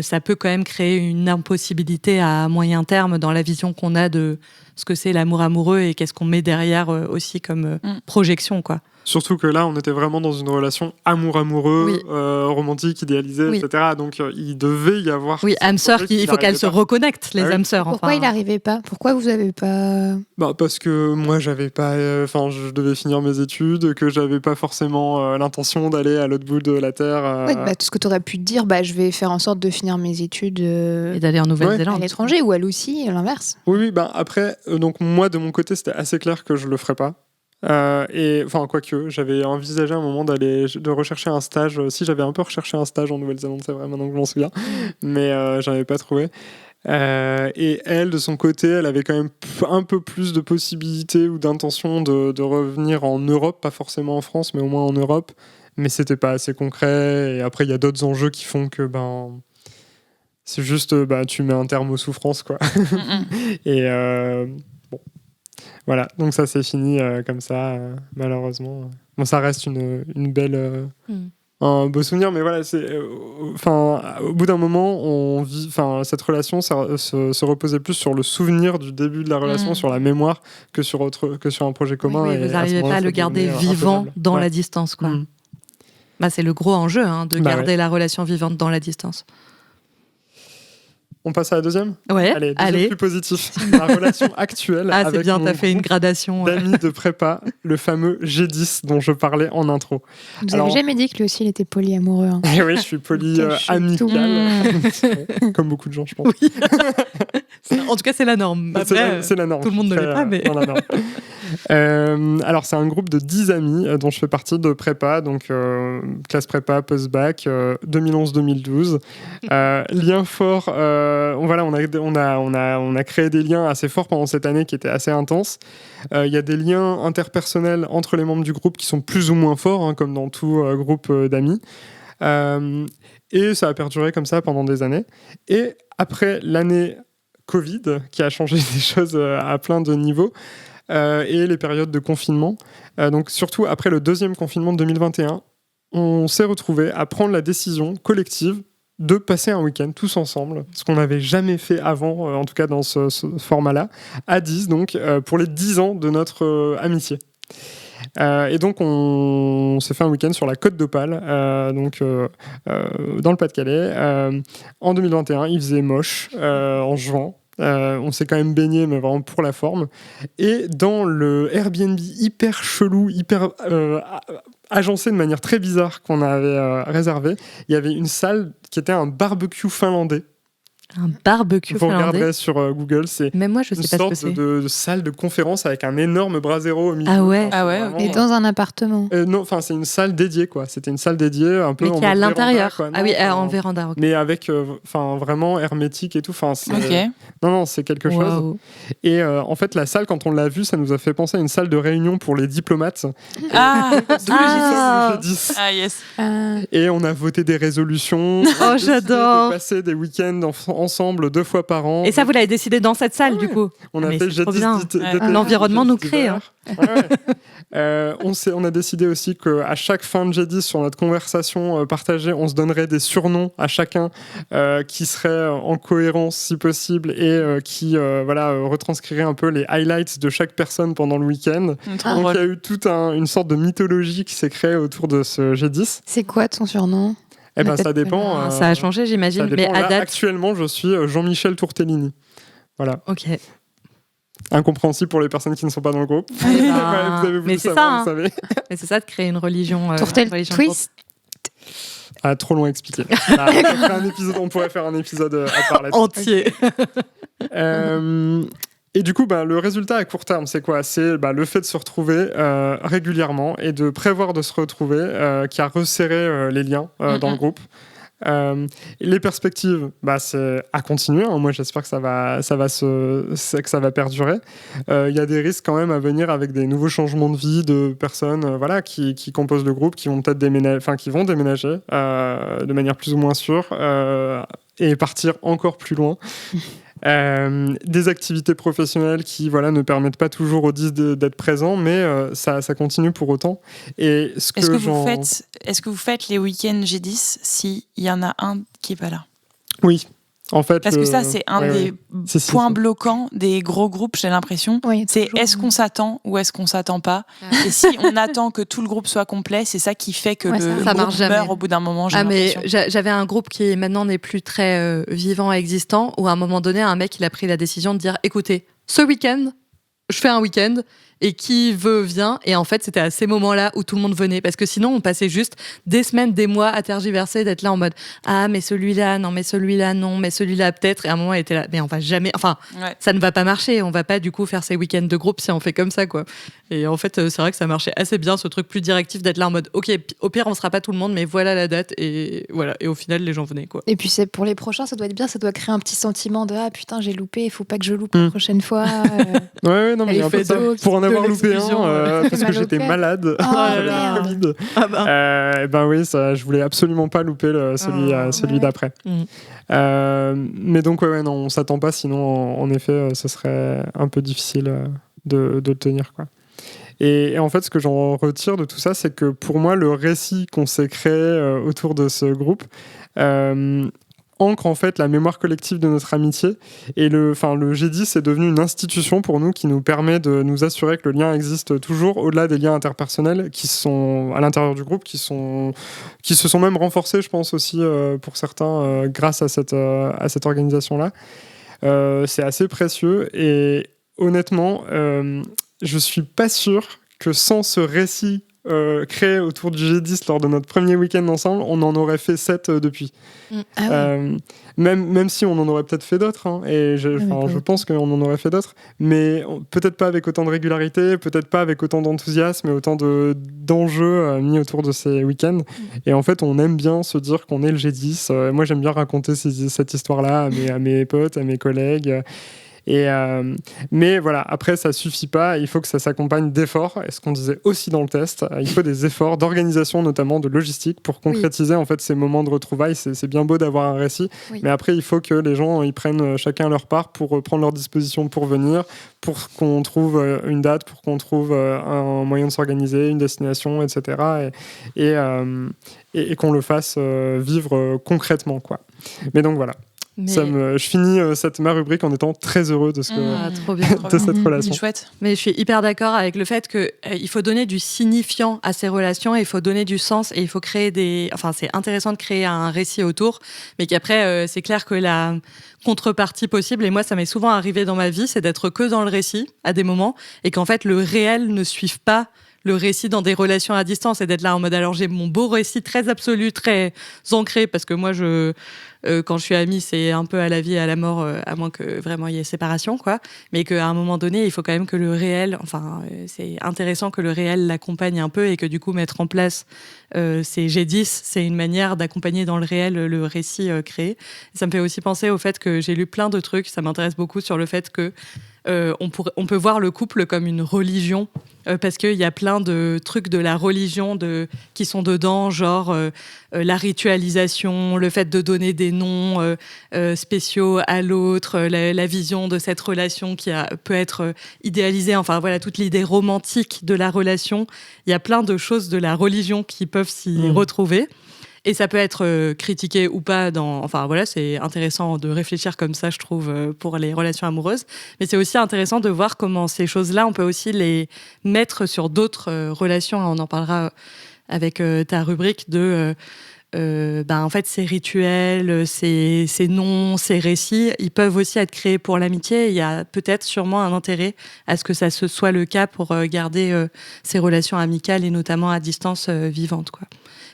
ça peut quand même créer une impossibilité à moyen terme dans la vision qu'on a de ce que c'est l'amour amoureux et qu'est-ce qu'on met derrière aussi comme projection, quoi. Surtout que là, on était vraiment dans une relation amour-amoureux, Oui. romantique, idéalisée, Oui. etc. Donc, il devait y avoir... Oui, âme sœur, projet il faut qu'elles se n'arrivait pas. reconnectent, les Ah oui. âmes sœurs. Pourquoi enfin. il n'arrivait pas? Pourquoi vous n'avez pas... Parce que moi, j'avais pas... je devais finir mes études, que j'avais pas forcément l'intention d'aller à l'autre bout de la Terre. Ouais, tout ce que tu aurais pu te dire, je vais faire en sorte de finir mes études Et d'aller en à Nouvelle-Zélande. l'étranger, ou à Lucie, l'inverse. Oui, après, donc moi, de mon côté, c'était assez clair que je le ferais pas. Quoique, j'avais envisagé à un moment de rechercher un stage. Si, j'avais un peu recherché un stage en Nouvelle-Zélande, c'est vrai, maintenant que je m'en souviens, mais j'en avais pas trouvé. Et elle, de son côté, elle avait quand même un peu plus de possibilités ou d'intention de revenir en Europe, pas forcément en France, mais au moins en Europe. Mais c'était pas assez concret. Et après, il y a d'autres enjeux qui font que c'est juste tu mets un terme aux souffrances, quoi. Et voilà, donc ça c'est fini comme ça, malheureusement. Bon, ça reste une belle, un beau souvenir, mais voilà, au bout d'un moment, cette relation se reposait plus sur le souvenir du début de la relation, sur la mémoire, que sur un projet commun. Oui, et vous à ce n'arrivez moment-là, pas à ça le garder devenait vivant intenable. dans Ouais. la distance, quoi. Mm. C'est le gros enjeu, de Bah garder ouais. la relation vivante dans la distance. On passe à la deuxième. Ouais, Allez, deuxième allez. plus positif. Ma relation actuelle Ah, c'est avec bien, mon t'as fait une groupe gradation. d'amis de prépa, le fameux G10 dont je parlais en intro. Vous Alors- avez jamais dit que lui aussi il était polyamoureux. Hein. Et oui, je suis poly Caché amical, tout. comme beaucoup de gens, je pense. Oui. En tout cas, c'est la norme. C'est Après, la, c'est la norme. tout le monde ne Très, l'est pas, mais- dans la norme. Alors, c'est un groupe de 10 amis dont je fais partie de prépa, donc classe prépa, post-bac, 2011-2012. Lien fort, voilà, on a créé des liens assez forts pendant cette année qui étaient assez intenses. Il y a des liens interpersonnels entre les membres du groupe qui sont plus ou moins forts, hein, comme dans tout groupe d'amis. Et ça a perduré comme ça pendant des années. Et après l'année Covid, qui a changé des choses à plein de niveaux, et les périodes de confinement, donc surtout après le deuxième confinement de 2021, on s'est retrouvés à prendre la décision collective de passer un week-end tous ensemble, ce qu'on n'avait jamais fait avant, en tout cas dans ce format-là, à 10, donc pour les 10 ans de notre amitié. Et donc on s'est fait un week-end sur la Côte d'Opale, dans le Pas-de-Calais. En 2021, il faisait moche en juin. On s'est quand même baigné, mais vraiment pour la forme. Et dans le Airbnb hyper chelou, hyper agencé de manière très bizarre qu'on avait réservé, il y avait une salle qui était un barbecue finlandais. Un barbecue Vous finlandais. regarderez sur Google, c'est Même moi, je une sais pas ce que sorte c'est. de salle de conférence avec un énorme brasero au milieu. Ah ouais. Ah ouais, Vraiment, Et dans un appartement. non, enfin c'est une salle dédiée quoi. C'était une salle dédiée un peu Mais en qui est à mode l'intérieur. véranda, quoi. Ah oui, Non, en véranda. ok. mais avec enfin vraiment hermétique et tout. Enfin c'est Ok. non c'est quelque chose. Waouh. Et en fait la salle quand on l'a vue, ça nous a fait penser à une salle de réunion pour les diplomates. Ah, D'où Ah. le G10. ah yes. Et on a voté des résolutions. Oh, j'adore. De passer des week-ends ensemble 2 fois par an. Et ça, vous l'avez décidé dans cette salle, du coup. On a mais fait c'est trop G10 bien. Ouais. L'environnement nous crée, hein. Ouais, ouais. On a décidé aussi qu'à chaque fin de G10, sur notre conversation partagée, on se donnerait des surnoms à chacun qui seraient en cohérence si possible et qui retranscriraient un peu les highlights de chaque personne pendant le week-end. Trop Donc drôle. il y a eu toute une sorte de mythologie qui s'est créée autour de ce G10. C'est quoi ton surnom? Eh ben Peut-être ça dépend. Ah, ça a changé, ça j'imagine. Mais dépend. à Là, date. actuellement, je suis Jean-Michel Tourtellini. Voilà. Ok. Incompréhensible pour les personnes qui ne sont pas dans le groupe. Eh ben, Ouais, vous avez voulu mais c'est savoir, ça, hein. vous savez. Mais c'est ça de créer une religion. Tourtel une religion Twist. Ah, trop long à expliquer. On pourrait faire un épisode à part là-dessus. entier. Et du coup, le résultat à court terme, c'est quoi? C'est le fait de se retrouver régulièrement et de prévoir de se retrouver qui a resserré les liens dans le groupe. Les perspectives, c'est à continuer. Hein. Moi, j'espère que ça va perdurer. Il y a des risques quand même à venir avec des nouveaux changements de vie de personnes, qui composent le groupe, qui vont peut-être déménager de manière plus ou moins sûre et partir encore plus loin. Des activités professionnelles qui ne permettent pas toujours aux 10 d'être présents, mais ça continue pour autant. Et Est-ce que vous faites les week-ends G10 s'il y en a un qui n'est pas là? Oui, en fait. Parce que ça, c'est un des points bloquants des gros groupes, j'ai l'impression. Oui, C'est toujours. est-ce qu'on s'attend ou est-ce qu'on s'attend pas? Et si on attend que tout le groupe soit complet, c'est ça qui fait que Ouais, le ça groupe marche jamais. meurt au bout d'un moment. J'ai Ah, mais l'impression. j'avais un groupe qui maintenant n'est plus très vivant et existant, où à un moment donné, un mec il a pris la décision de dire écoutez, ce week-end, je fais un week-end. Et qui veut vient. Et en fait, c'était à ces moments-là où tout le monde venait. Parce que sinon, on passait juste des semaines, des mois à tergiverser, d'être là en mode ah, mais celui-là, non, mais celui-là, non, mais celui-là, peut-être. Et à un moment, il était là, mais on va jamais. Enfin, Ouais. ça ne va pas marcher. On va pas du coup faire ces week-ends de groupe si on fait comme ça, quoi. Et en fait, c'est vrai que ça marchait assez bien, ce truc plus directif d'être là en mode ok, au pire, on sera pas tout le monde, mais voilà la date. Et voilà. Et au final, les gens venaient, quoi. Et puis c'est pour les prochains, ça doit être bien, ça doit créer un petit sentiment de ah putain j'ai loupé, il faut pas que je loupe la prochaine fois. Ouais, non, mais il y a un Elle peu fait de ça. de- Pour en de avoir loupé l'exclusion, parce que Mal au j'étais cœur. malade. Oh, J'avais le merde. Covid. Ah bah. Oui, ça, je voulais absolument pas louper celui ouais. d'après. Mais donc, ouais, non, on s'attend pas, sinon, en effet, ce serait un peu difficile de le tenir, quoi. Et en fait, ce que j'en retire de tout ça, c'est que pour moi, le récit qu'on s'est créé autour de ce groupe, ancre en fait la mémoire collective de notre amitié. Et le G10 est devenu une institution pour nous qui nous permet de nous assurer que le lien existe toujours au-delà des liens interpersonnels qui sont à l'intérieur du groupe, qui se sont même renforcés, je pense aussi pour certains grâce à cette organisation-là. C'est assez précieux et honnêtement, je suis pas sûr que sans ce récit créé autour du G10 lors de notre premier week-end ensemble, on en aurait fait 7 depuis. Même si on en aurait peut-être fait d'autres, hein, et je pense qu'on en aurait fait d'autres, mais peut-être pas avec autant de régularité, peut-être pas avec autant d'enthousiasme et autant d'enjeux mis autour de ces week-ends. Et en fait, on aime bien se dire qu'on est le G10. Moi, j'aime bien raconter cette histoire-là à mes potes, à mes collègues. Mais voilà, après ça suffit pas, il faut que ça s'accompagne d'efforts, et ce qu'on disait aussi dans le test, il faut des efforts d'organisation, notamment de logistique, pour concrétiser en fait ces moments de retrouvailles. C'est bien beau d'avoir un récit, mais après il faut que les gens ils prennent chacun leur part pour prendre leur disposition pour venir, pour qu'on trouve une date, pour qu'on trouve un moyen de s'organiser, une destination, etc. Et qu'on le fasse vivre concrètement, quoi. Mais donc voilà. Je finis ma rubrique en étant très heureux de trop bien. de cette relation. Chouette. Mais je suis hyper d'accord avec le fait qu'il faut donner du signifiant à ces relations, et il faut donner du sens, et il faut créer c'est intéressant de créer un récit autour, mais qu'après, c'est clair que la contrepartie possible, et moi ça m'est souvent arrivé dans ma vie, c'est d'être que dans le récit à des moments, et qu'en fait le réel ne suive pas le récit dans des relations à distance, et d'être là en mode alors j'ai mon beau récit très absolu, très ancré, parce que moi quand je suis amie, c'est un peu à la vie et à la mort, à moins que vraiment il y ait séparation, quoi. Mais qu'à un moment donné, il faut quand même que le réel, c'est intéressant que le réel l'accompagne un peu, et que du coup mettre en place ces G10, c'est une manière d'accompagner dans le réel le récit créé. Et ça me fait aussi penser au fait que j'ai lu plein de trucs, ça m'intéresse beaucoup, sur le fait que on peut voir le couple comme une religion, parce qu'il y a plein de trucs de la religion qui sont dedans, genre la ritualisation, le fait de donner des noms spéciaux à l'autre, la vision de cette relation qui peut être idéalisée, toute l'idée romantique de la relation. Il y a plein de choses de la religion qui peuvent s'y retrouver. Et ça peut être critiqué ou pas c'est intéressant de réfléchir comme ça, je trouve, pour les relations amoureuses. Mais c'est aussi intéressant de voir comment ces choses-là, on peut aussi les mettre sur d'autres relations. On en parlera avec ta rubrique de... ces rituels, ces noms, ces récits, ils peuvent aussi être créés pour l'amitié. Il y a peut-être sûrement un intérêt à ce que ça soit le cas pour garder ces relations amicales, et notamment à distance, vivantes, quoi.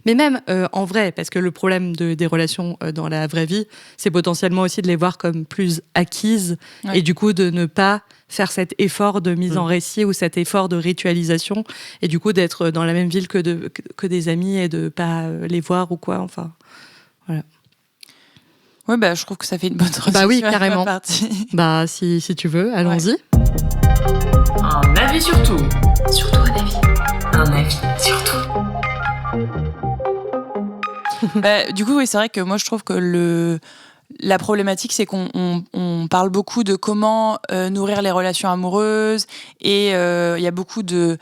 Mais même en vrai, parce que le problème des relations dans la vraie vie, c'est potentiellement aussi de les voir comme plus acquises, et du coup de ne pas faire cet effort de mise en récit ou cet effort de ritualisation, et du coup d'être dans la même ville que des amis et de pas les voir ou quoi. Voilà. Ouais, je trouve que ça fait une bonne transition. Bah oui, carrément. Si tu veux, allons-y. Ouais. Un avis sur tout. Surtout un avis. Un avis sur tout. Du coup, oui, c'est vrai que moi, je trouve que la problématique, c'est qu'on parle beaucoup de comment nourrir les relations amoureuses, et il y a beaucoup de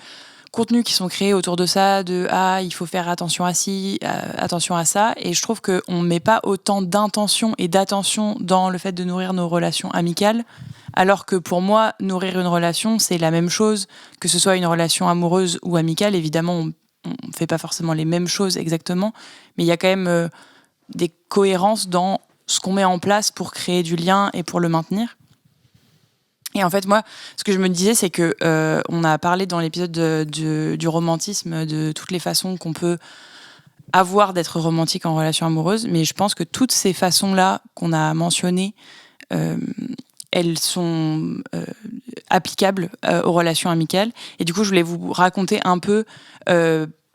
contenus qui sont créés autour de ça, il faut faire attention à ci, attention à ça, et je trouve qu'on ne met pas autant d'intention et d'attention dans le fait de nourrir nos relations amicales, alors que pour moi, nourrir une relation, c'est la même chose, que ce soit une relation amoureuse ou amicale. Évidemment, on ne fait pas forcément les mêmes choses exactement, mais il y a quand même des cohérences dans ce qu'on met en place pour créer du lien et pour le maintenir. Et en fait, moi, ce que je me disais, c'est que on a parlé dans l'épisode du romantisme, de toutes les façons qu'on peut avoir d'être romantique en relation amoureuse, mais je pense que toutes ces façons-là qu'on a mentionnées, elles sont applicables aux relations amicales. Et du coup, je voulais vous raconter un peu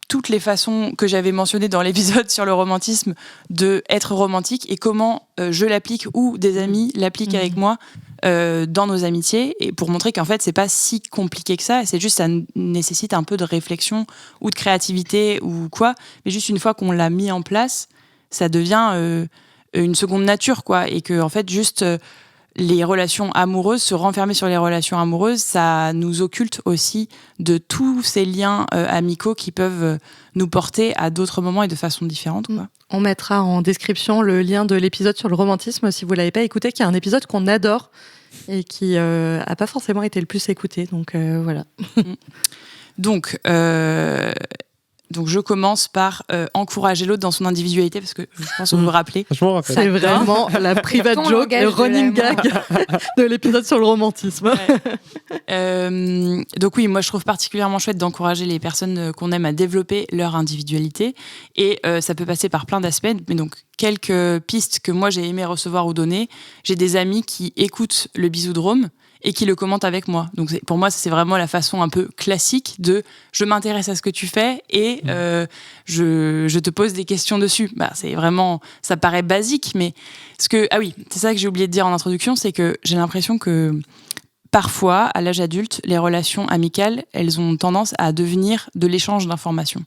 toutes les façons que j'avais mentionnées dans l'épisode sur le romantisme d'être romantique, et comment je l'applique ou des amis l'appliquent avec moi dans nos amitiés, et pour montrer qu'en fait, c'est pas si compliqué que ça. C'est juste, ça nécessite un peu de réflexion ou de créativité ou quoi. Mais juste une fois qu'on l'a mis en place, ça devient une seconde nature, quoi. Et que, en fait, juste... les relations amoureuses, se renfermer sur les relations amoureuses, ça nous occulte aussi de tous ces liens amicaux qui peuvent nous porter à d'autres moments et de façon différente, quoi. On mettra en description le lien de l'épisode sur le romantisme si vous l'avez pas écouté, qui est un épisode qu'on adore et qui a pas forcément été le plus écouté. Donc voilà. Donc je commence par encourager l'autre dans son individualité, parce que je pense que vous vous rappelez. Je m'en rappelle. C'est vraiment la private Ton joke, langage le de running l'amour. gag de l'épisode sur le romantisme. Donc oui, moi je trouve particulièrement chouette d'encourager les personnes qu'on aime à développer leur individualité, et ça peut passer par plein d'aspects. Mais donc quelques pistes que moi j'ai aimé recevoir ou donner. J'ai des amis qui écoutent le Bisoudrome et qui le commentent avec moi. Donc pour moi, c'est vraiment la façon un peu classique de je m'intéresse à ce que tu fais et je te pose des questions dessus. Bah, c'est vraiment, ça paraît basique, mais c'est ça que j'ai oublié de dire en introduction, c'est que j'ai l'impression que parfois, à l'âge adulte, les relations amicales, elles ont tendance à devenir de l'échange d'informations.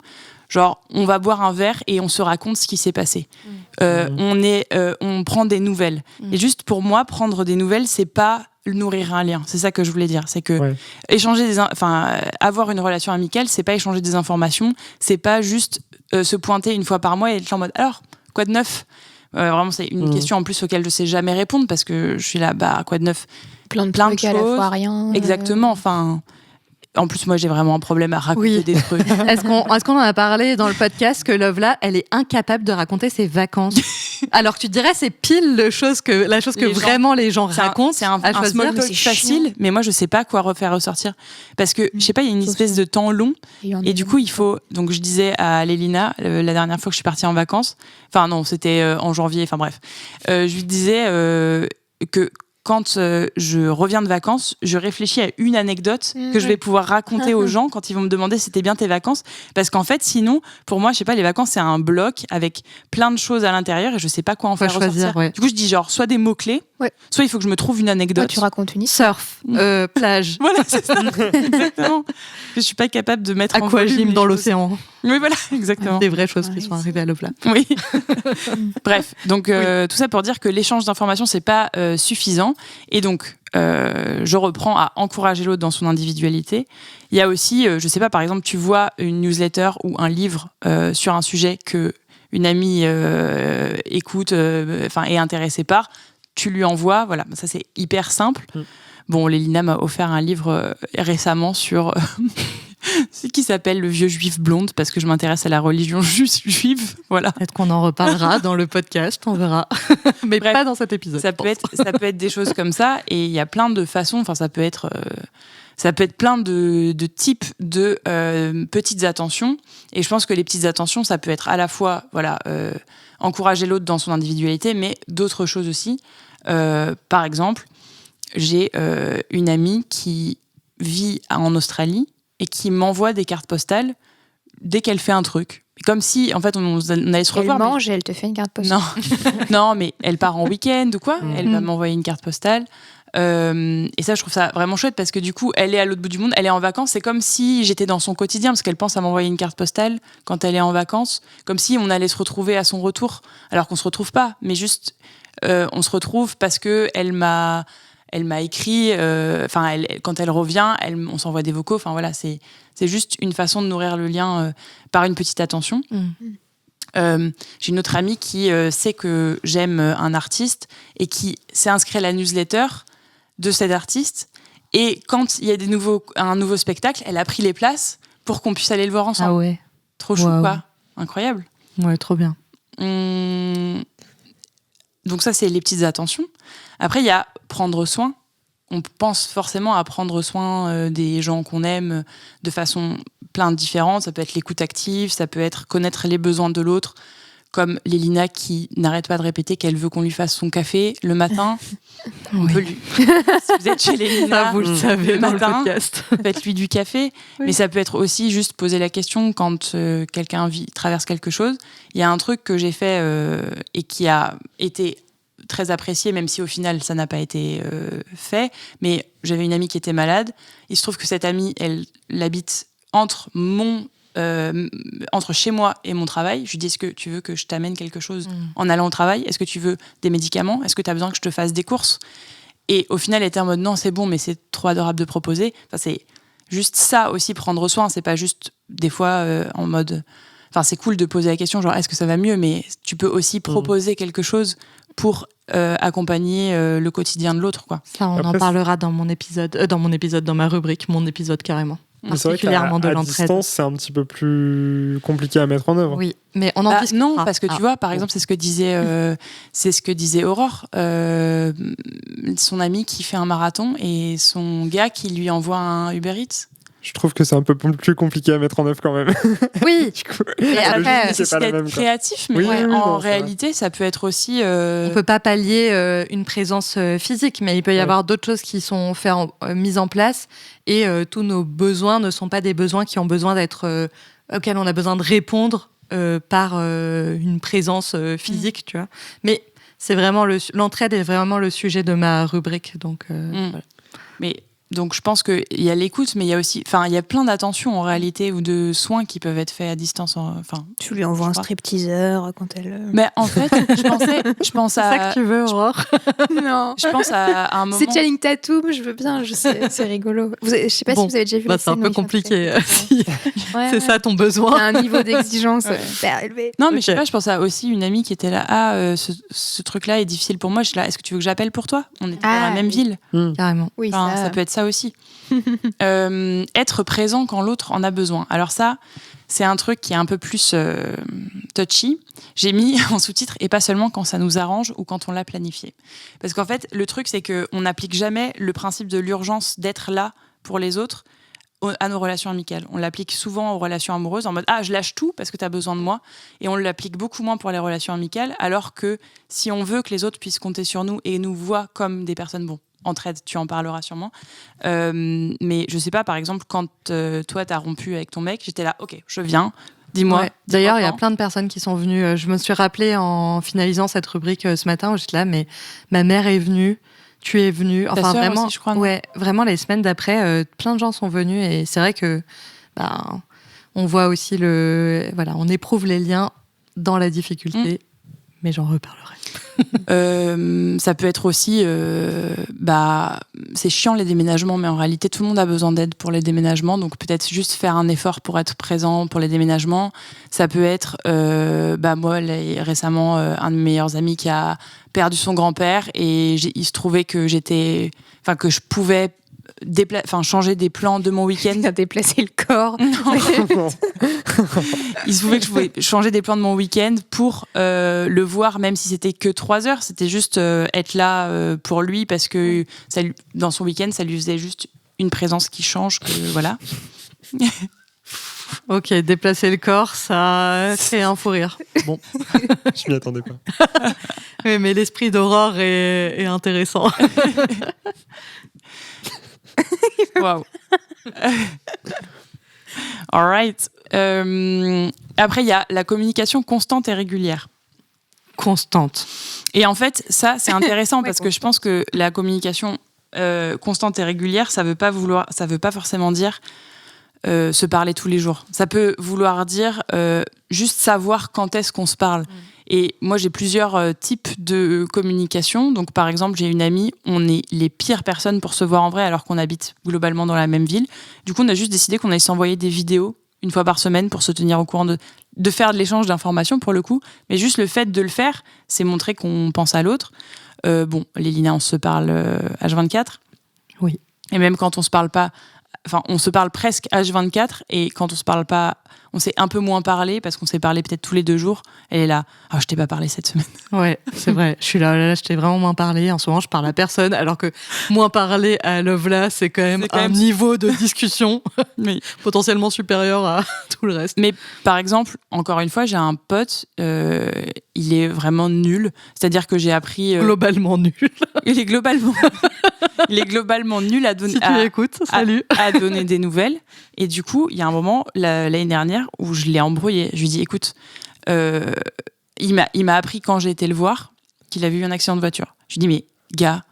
Genre, on va boire un verre et on se raconte ce qui s'est passé. On prend des nouvelles. Et juste pour moi, prendre des nouvelles, c'est pas nourrir un lien. C'est ça que je voulais dire. C'est que avoir une relation amicale, c'est pas échanger des informations. C'est pas juste se pointer une fois par mois et être en mode alors, quoi de neuf ? Vraiment, c'est une question en plus auquel je sais jamais répondre parce que je suis là, quoi de neuf ? Plein de Plein de trucs à la choses. fois, rien. Exactement. En plus, moi, j'ai vraiment un problème à raconter des trucs. Est-ce qu'on en a parlé dans le podcast que Lovelah, elle est incapable de raconter ses vacances, alors que tu te dirais c'est pile la chose que vraiment les gens racontent. C'est un choisir. small talk c'est facile, chiant. mais moi, je sais pas quoi faire ressortir. Parce que, je sais pas, il y a une espèce de temps long. Et du coup, il faut. Donc, je disais à Lélina, la dernière fois que je suis partie en vacances, enfin, non, c'était en janvier, enfin, bref. Je lui disais que quand je reviens de vacances, je réfléchis à une anecdote que je vais pouvoir raconter aux gens quand ils vont me demander si c'était bien tes vacances. Parce qu'en fait, sinon, pour moi, je sais pas, les vacances, c'est un bloc avec plein de choses à l'intérieur et je sais pas quoi en faire ressortir. Ouais. Du coup, je dis genre, soit des mots-clés, soit il faut que je me trouve une anecdote. Tu racontes une histoire. Surf, plage, Voilà, c'est ça. Exactement. Je suis pas capable de mettre en volume aquagym les dans choses. l'océan. Oui, voilà, exactement. Des vraies choses qui sont arrivées à Lovelah. Oui. Bref, donc tout ça pour dire que l'échange d'informations, c'est pas suffisant. Et donc, je reprends à encourager l'autre dans son individualité. Il y a aussi, je sais pas, par exemple, tu vois une newsletter ou un livre sur un sujet que une amie écoute, est intéressée par, tu lui envoies. Voilà, ça c'est hyper simple. Bon, Lélina m'a offert un livre récemment sur ce qui s'appelle Le vieux juif blonde, parce que je m'intéresse à la religion juive. Voilà. Peut-être qu'on en reparlera dans le podcast, on verra. Mais Bref, pas dans cet épisode. Ça peut être des choses comme ça, et il y a plein de façons. Enfin, ça peut être plein de types de petites attentions. Et je pense que les petites attentions, ça peut être à la fois, encourager l'autre dans son individualité, mais d'autres choses aussi. Par exemple, j'ai une amie qui vit en Australie et qui m'envoie des cartes postales dès qu'elle fait un truc. Comme si, en fait, on allait se revoir. Elle mange et elle te fait une carte postale. Non, mais elle part en week-end ou quoi. Elle va m'envoyer une carte postale. Et ça, je trouve ça vraiment chouette parce que du coup, elle est à l'autre bout du monde, elle est en vacances. C'est comme si j'étais dans son quotidien parce qu'elle pense à m'envoyer une carte postale quand elle est en vacances. Comme si on allait se retrouver à son retour, alors qu'on se retrouve pas. Mais juste, on se retrouve parce que elle m'a écrit, quand elle revient, on s'envoie des vocaux. Enfin voilà, c'est juste une façon de nourrir le lien par une petite attention. J'ai une autre amie qui sait que j'aime un artiste et qui s'est inscrit à la newsletter de cet artiste. Et quand il y a un nouveau spectacle, elle a pris les places pour qu'on puisse aller le voir ensemble. Ah ouais. Trop chou, Wow. quoi. Incroyable. Ouais, trop bien. Donc ça, c'est les petites attentions. Après, il y a prendre soin. On pense forcément à prendre soin des gens qu'on aime de façon plein de différentes. Ça peut être l'écoute active, ça peut être connaître les besoins de l'autre, comme Lélina qui n'arrête pas de répéter qu'elle veut qu'on lui fasse son café le matin. On peut lui... Si vous êtes chez Lélina, Ça, vous le savez le dans matin, le podcast. faites-lui du café. Oui. Mais ça peut être aussi juste poser la question quand quelqu'un traverse quelque chose. Il y a un truc que j'ai fait et qui a été très apprécié, même si au final ça n'a pas été fait. Mais j'avais une amie qui était malade. Il se trouve que cette amie, elle habite entre chez moi et mon travail. Je lui dis, est-ce que tu veux que je t'amène quelque chose en allant au travail ? Est-ce que tu veux des médicaments ? Est-ce que tu as besoin que je te fasse des courses ? Et au final, elle était en mode non, c'est bon, mais c'est trop adorable de proposer. Enfin, c'est juste ça aussi, prendre soin. C'est pas juste des fois en mode. Enfin, c'est cool de poser la question, genre est-ce que ça va mieux, mais tu peux aussi proposer quelque chose pour accompagner le quotidien de l'autre, quoi. Ça, on en parlera dans mon épisode, dans ma rubrique, mon épisode carrément. C'est vrai Particulièrement de qu'à l'entraide. distance, c'est un petit peu plus compliqué à mettre en œuvre. Oui, mais on en discutera. Non, parce que tu vois, par exemple, c'est ce que disait Aurore, son ami qui fait un marathon et son gars qui lui envoie un Uber Eats. Je trouve que c'est un peu plus compliqué à mettre en œuvre quand même. Oui. Du coup, Et la après, logique, c'est pas la d'être même, quoi. créatif, mais Oui, oui, en non, c'est réalité, ça peut être aussi. On peut pas pallier une présence physique, mais il peut y avoir d'autres choses qui sont mises en place et tous nos besoins ne sont pas des besoins qui ont besoin d'être auxquels on a besoin de répondre par une présence physique, tu vois. Mais c'est vraiment l'entraide est vraiment le sujet de ma rubrique, donc. Voilà. Mais donc je pense qu'il y a l'écoute, mais il y a aussi, enfin, il y a plein d'attentions en réalité ou de soins qui peuvent être faits à distance. Enfin, Tu lui envoies un stripteaseur quand elle. mais en fait, je pense C'est ça que tu veux, Aurore? Non. Je pense à un moment. C'est Channing Tatum, je veux bien, je sais, c'est rigolo. Je sais pas Bon, si vous avez déjà vu la c'est un scène peu où il fait compliqué. un truc. Si Ouais, c'est ça ton besoin. Il y a un niveau d'exigence hyper élevé. Non, mais je sais Ok. pas, je pense à aussi une amie qui était là. Ce truc-là est difficile pour moi. Je suis là, est-ce que tu veux que j'appelle pour toi? On était dans la même oui. ville. Carrément. Oui, Enfin, ça peut être ça aussi. Être présent quand l'autre en a besoin. Alors ça, c'est un truc qui est un peu plus touchy. J'ai mis en sous-titre et pas seulement quand ça nous arrange ou quand on l'a planifié. Parce qu'en fait, le truc, c'est qu'on n'applique jamais le principe de l'urgence d'être là pour les autres à nos relations amicales. On l'applique souvent aux relations amoureuses en mode « Ah, je lâche tout parce que tu as besoin de moi ». Et on l'applique beaucoup moins pour les relations amicales, alors que si on veut que les autres puissent compter sur nous et nous voient comme des personnes, bon, entraide, tu en parleras sûrement. Mais je sais pas, par exemple, quand toi, t'as rompu avec ton mec, j'étais là, ok, je viens, dis-moi. Ouais. D'ailleurs, il y a quand. plein de personnes qui sont venues. Je me suis rappelée en finalisant cette rubrique ce matin où j'étais là, mais ma mère est venue, tu es venue. Ta Enfin, sœur vraiment, aussi, je crois, non ouais, vraiment, les semaines d'après, plein de gens sont venus et c'est vrai que on voit aussi on éprouve les liens dans la difficulté, mais j'en reparlerai. Ça peut être aussi, c'est chiant les déménagements, mais en réalité, tout le monde a besoin d'aide pour les déménagements, donc peut-être juste faire un effort pour être présent pour les déménagements. Ça peut être, moi, récemment, un de mes meilleurs amis qui a perdu son grand-père et il se trouvait que que je pouvais changer des plans de mon week-end. Il a déplacé le corps. Il se trouvait que je pouvais changer des plans de mon week-end pour le voir, même si c'était que 3 heures. C'était juste être là pour lui parce que dans son week-end, ça lui faisait juste une présence qui change. Voilà. Ok, déplacer le corps, ça fait un fou rire. Bon, Je m'y attendais pas. oui, mais l'esprit d'Aurore est intéressant. Waouh. All right. Après, il y a la communication constante et régulière. Constante. Et en fait, ça, c'est intéressant parce que je pense que la communication constante et régulière, ça veut pas forcément dire se parler tous les jours. Ça peut vouloir dire juste savoir quand est-ce qu'on se parle. Et moi, j'ai plusieurs types de communication. Donc, par exemple, j'ai une amie, on est les pires personnes pour se voir en vrai alors qu'on habite globalement dans la même ville. Du coup, on a juste décidé qu'on allait s'envoyer des vidéos une fois par semaine pour se tenir au courant de faire de l'échange d'informations pour le coup. Mais juste le fait de le faire, c'est montrer qu'on pense à l'autre. Lélina, on se parle H24. Oui. Et même quand on se parle pas, on se parle presque H24 et quand on se parle pas, on s'est un peu moins parlé parce qu'on s'est parlé peut-être tous les 2 jours. Elle est là, je t'ai pas parlé cette semaine. Ouais, c'est vrai. Je suis là, je t'ai vraiment moins parlé. En ce moment, je parle à personne, alors que moins parler à Lovela, c'est quand même un niveau de discussion potentiellement supérieur à tout le reste. Mais par exemple, encore une fois, j'ai un pote, il est vraiment nul. C'est-à-dire que j'ai appris... globalement nul. Il est globalement nul à donner... Si tu écoutes, salut. À donner des nouvelles. Et du coup, il y a un moment, l'année dernière, où je l'ai embrouillé. Je lui ai dit, écoute, il m'a appris quand j'ai été le voir qu'il avait eu un accident de voiture. Je lui ai dit, mais gars,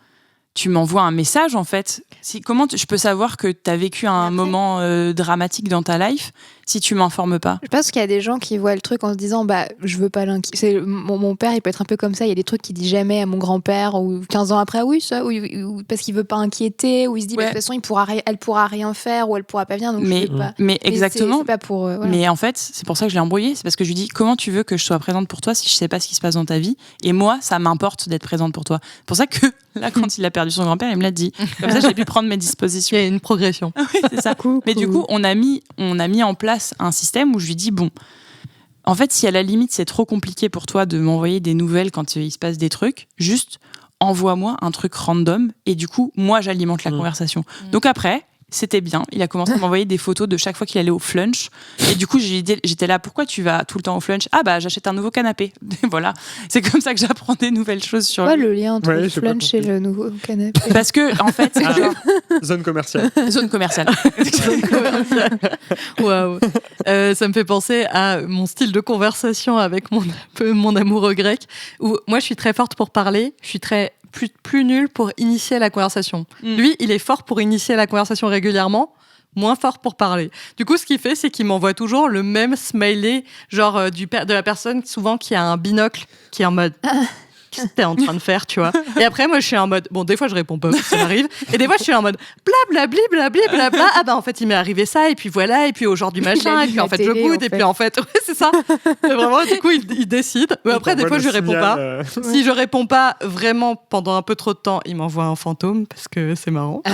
tu m'envoies un message en fait. Comment je peux savoir que tu as vécu un moment dramatique dans ta life si tu m'informes pas? Je pense qu'il y a des gens qui voient le truc en se disant je veux pas l'inquiéter. Mon père, il peut être un peu comme ça. Il y a des trucs qu'il dit jamais à mon grand-père ou 15 ans après, oui, ça, ou parce qu'il veut pas inquiéter, ou il se dit de toute façon, elle pourra rien faire ou elle pourra pas venir. Donc je vais pas. Mais exactement. C'est pas pour. Voilà. Mais en fait, c'est pour ça que je l'ai embrouillé. C'est parce que je lui dis comment tu veux que je sois présente pour toi si je sais pas ce qui se passe dans ta vie. Et moi, ça m'importe d'être présente pour toi. C'est pour ça que là, quand il a perdu son grand-père, il me l'a dit. Comme ça, j'ai pu prendre mes dispositions. Il y a une progression. Oui, c'est ça. Mais du coup, on a mis en place un système où je lui dis bon, en fait, si à la limite c'est trop compliqué pour toi de m'envoyer des nouvelles quand il se passe des trucs, juste envoie-moi un truc random et du coup, moi, j'alimente la conversation. Donc après, c'était bien. Il a commencé à m'envoyer des photos de chaque fois qu'il allait au flunch. Et du coup, j'étais là, pourquoi tu vas tout le temps au flunch? Ah bah, j'achète un nouveau canapé. Voilà. C'est comme ça que j'apprends des nouvelles choses sur lui. Le lien entre le flunch et le nouveau canapé? Parce que, en fait, c'est genre... Zone commerciale. Zone commerciale. Waouh. Ça me fait penser à mon style de conversation avec mon amoureux grec, où moi, je suis très forte pour parler. Je suis plus nul pour initier la conversation. Lui, il est fort pour initier la conversation régulièrement, moins fort pour parler. Du coup, ce qu'il fait, c'est qu'il m'envoie toujours le même smiley, genre de la personne souvent qui a un binocle, qui est en mode... Qu'est-ce que t'es en train de faire, tu vois? Et après, moi, je suis en mode... Bon, des fois, je réponds pas, ça m'arrive. Et des fois, je suis en mode blablabli, blablabla. Ah bah, en fait, il m'est arrivé ça, et puis voilà, et puis aujourd'hui, machin, et puis en fait, je boude, et puis en fait... Ouais, c'est ça. Et vraiment, du coup, il décide. Mais après, des fois, je réponds pas. Si je réponds pas vraiment pendant un peu trop de temps, il m'envoie un fantôme, parce que c'est marrant.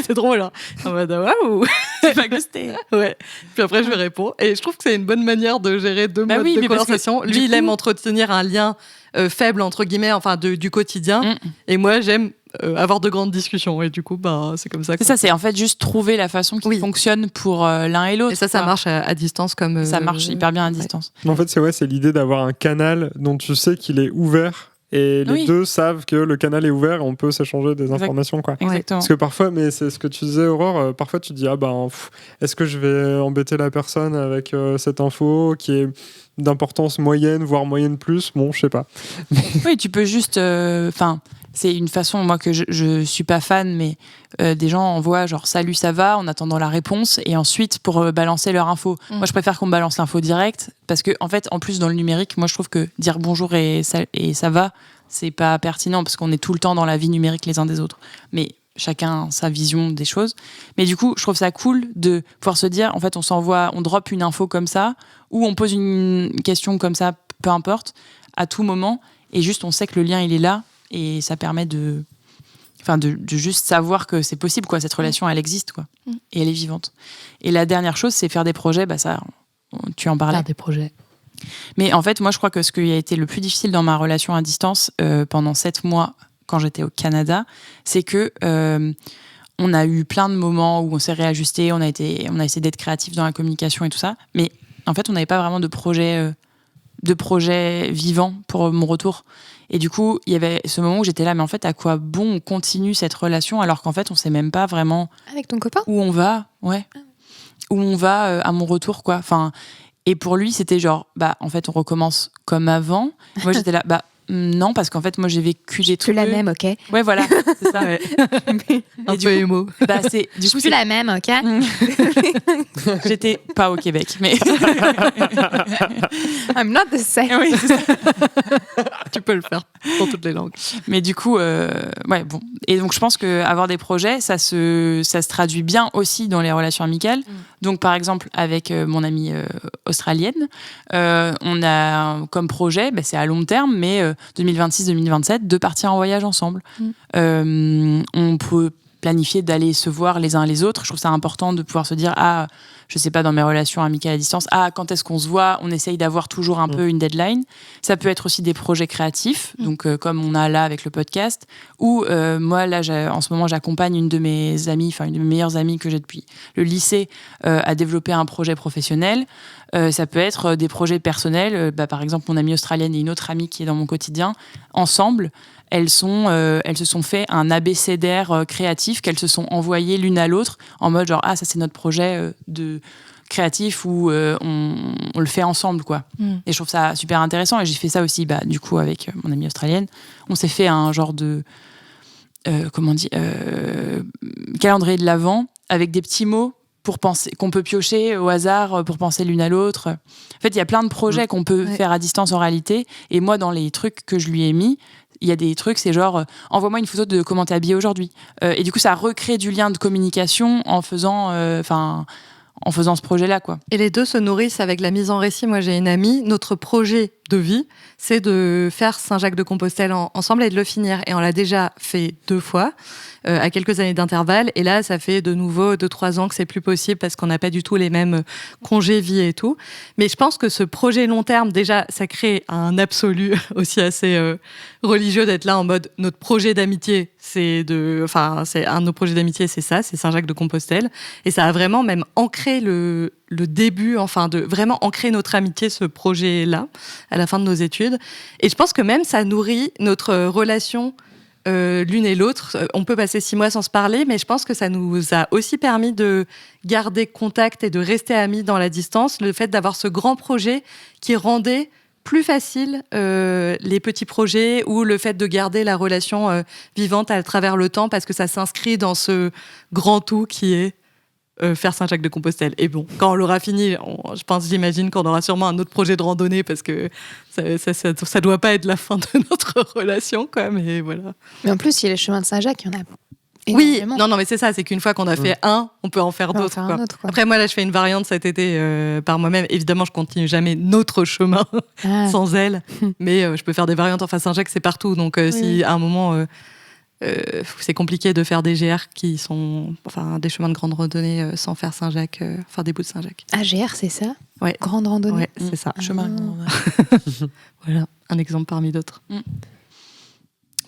C'est drôle, hein. En mode, waouh! Tu vas ghoster. Ouais. Puis après, je lui réponds. Et je trouve que c'est une bonne manière de gérer deux modes de conversation. Lui, il aime entretenir un lien faible, entre guillemets, enfin du quotidien. Et moi, j'aime avoir de grandes discussions. Et du coup, c'est comme ça. C'est ça, c'est en fait juste trouver la façon qui fonctionne pour l'un et l'autre. Et ça marche à distance comme... Ça marche hyper bien à distance. Mais en fait, c'est l'idée d'avoir un canal dont tu sais qu'il est ouvert. Et les deux savent que le canal est ouvert et on peut s'échanger des informations, quoi. Exactement. Parce que parfois, mais c'est ce que tu disais, Aurore, parfois tu te dis, est-ce que je vais embêter la personne avec cette info qui est d'importance moyenne, voire moyenne plus? Bon, je sais pas. Oui, tu peux juste... c'est une façon, moi, que je suis pas fan, mais des gens envoient genre « Salut, ça va ?» en attendant la réponse, et ensuite pour balancer leur info. Moi, je préfère qu'on me balance l'info direct, parce que, en fait, en plus, dans le numérique, moi, je trouve que dire bonjour et ça va, c'est pas pertinent, parce qu'on est tout le temps dans la vie numérique les uns des autres. Mais chacun a sa vision des choses. Mais du coup, je trouve ça cool de pouvoir se dire, en fait, on drop une info comme ça, ou on pose une question comme ça, peu importe, à tout moment, et juste on sait que le lien, il est là, et ça permet de juste savoir que c'est possible, quoi. Cette relation, elle existe, quoi. Et elle est vivante. Et la dernière chose, c'est faire des projets. Ça, tu en parlais. Faire des projets. Mais en fait, moi, je crois que ce qui a été le plus difficile dans ma relation à distance pendant 7 mois, quand j'étais au Canada, c'est que on a eu plein de moments où on s'est réajusté, on a essayé d'être créatif dans la communication et tout ça. Mais en fait, on n'avait pas vraiment de projet vivant pour mon retour. Et du coup, il y avait ce moment où j'étais là, mais en fait, à quoi bon on continue cette relation alors qu'en fait, on sait même pas vraiment... Avec ton copain? Où on va, ouais. Où on va à mon retour, quoi. Enfin, et pour lui, c'était genre, en fait, on recommence comme avant. Moi, j'étais là, non, parce qu'en fait, moi, j'ai vécu des trucs... Tu la même, ok? Ouais, voilà, c'est ça. Ouais. Un peu émo. C'est la même, ok? J'étais pas au Québec, mais... I'm not the same. Oui, c'est ça. Tu peux le faire dans toutes les langues. Mais du coup, ouais, bon. Et donc, je pense qu'avoir des projets, ça se traduit bien aussi dans les relations amicales. Donc, par exemple, avec mon amie australienne, on a comme projet, c'est à long terme, mais 2026-2027, de partir en voyage ensemble. On peut planifier d'aller se voir les uns les autres. Je trouve ça important de pouvoir se dire, je sais pas, dans mes relations amicales à distance, quand est-ce qu'on se voit? On essaye d'avoir toujours un peu une deadline. Ça peut être aussi des projets créatifs, donc comme on a là avec le podcast, ou moi, là, en ce moment, j'accompagne une de mes meilleures amies que j'ai depuis le lycée à développer un projet professionnel. Ça peut être des projets personnels. Par exemple, mon amie australienne et une autre amie qui est dans mon quotidien, ensemble, elles se sont fait un abécédaire créatif qu'elles se sont envoyées l'une à l'autre en mode genre, ça c'est notre projet de créatif où on le fait ensemble, quoi. Et je trouve ça super intéressant. Et j'ai fait ça aussi, du coup, avec mon amie australienne. On s'est fait un genre de calendrier de l'Avent avec des petits mots pour penser, qu'on peut piocher au hasard pour penser l'une à l'autre. En fait, il y a plein de projets qu'on peut faire à distance en réalité. Et moi, dans les trucs que je lui ai mis, il y a des trucs, c'est genre envoie-moi une photo de comment t'es habillée aujourd'hui. Et du coup, ça recrée du lien de communication en faisant ce projet-là, quoi. Et les deux se nourrissent avec la mise en récit. Moi, j'ai une amie, notre projet de vie, c'est de faire Saint-Jacques-de-Compostelle ensemble et de le finir. Et on l'a déjà fait 2 fois, à quelques années d'intervalle. Et là, ça fait de nouveau 2-3 ans que c'est plus possible parce qu'on n'a pas du tout les mêmes congés, vie et tout. Mais je pense que ce projet long terme, déjà, ça crée un absolu aussi assez religieux d'être là en mode notre projet d'amitié, c'est un de nos projets d'amitié, c'est ça, c'est Saint-Jacques-de-Compostelle. Et ça a vraiment même ancré le début, de vraiment ancrer notre amitié, ce projet-là, à la fin de nos études. Et je pense que même ça nourrit notre relation l'une et l'autre. On peut passer 6 mois sans se parler, mais je pense que ça nous a aussi permis de garder contact et de rester amis dans la distance. Le fait d'avoir ce grand projet qui rendait plus facile les petits projets ou le fait de garder la relation vivante à travers le temps parce que ça s'inscrit dans ce grand tout qui est faire Saint-Jacques-de-Compostelle. Et bon, quand on l'aura fini, j'imagine qu'on aura sûrement un autre projet de randonnée parce que ça doit pas être la fin de notre relation, quoi, mais voilà. Mais en plus, il y a les chemins de Saint-Jacques, il y en a oui, énormément. non, mais c'est ça, c'est qu'une fois qu'on a fait un, on peut en faire d'autres. Faire un autre, quoi. Après, moi, là, je fais une variante cet été par moi-même. Évidemment, je continue jamais notre chemin sans elle, mais je peux faire des variantes. Enfin, Saint-Jacques, c'est partout. Donc, si à un moment, c'est compliqué de faire des GR qui sont, des chemins de grande randonnée sans faire Saint-Jacques, faire des bouts de Saint-Jacques. Ah, GR, c'est ça ? Ouais. Grande randonnée. Ouais, c'est ça. Chemin. Voilà, un exemple parmi d'autres.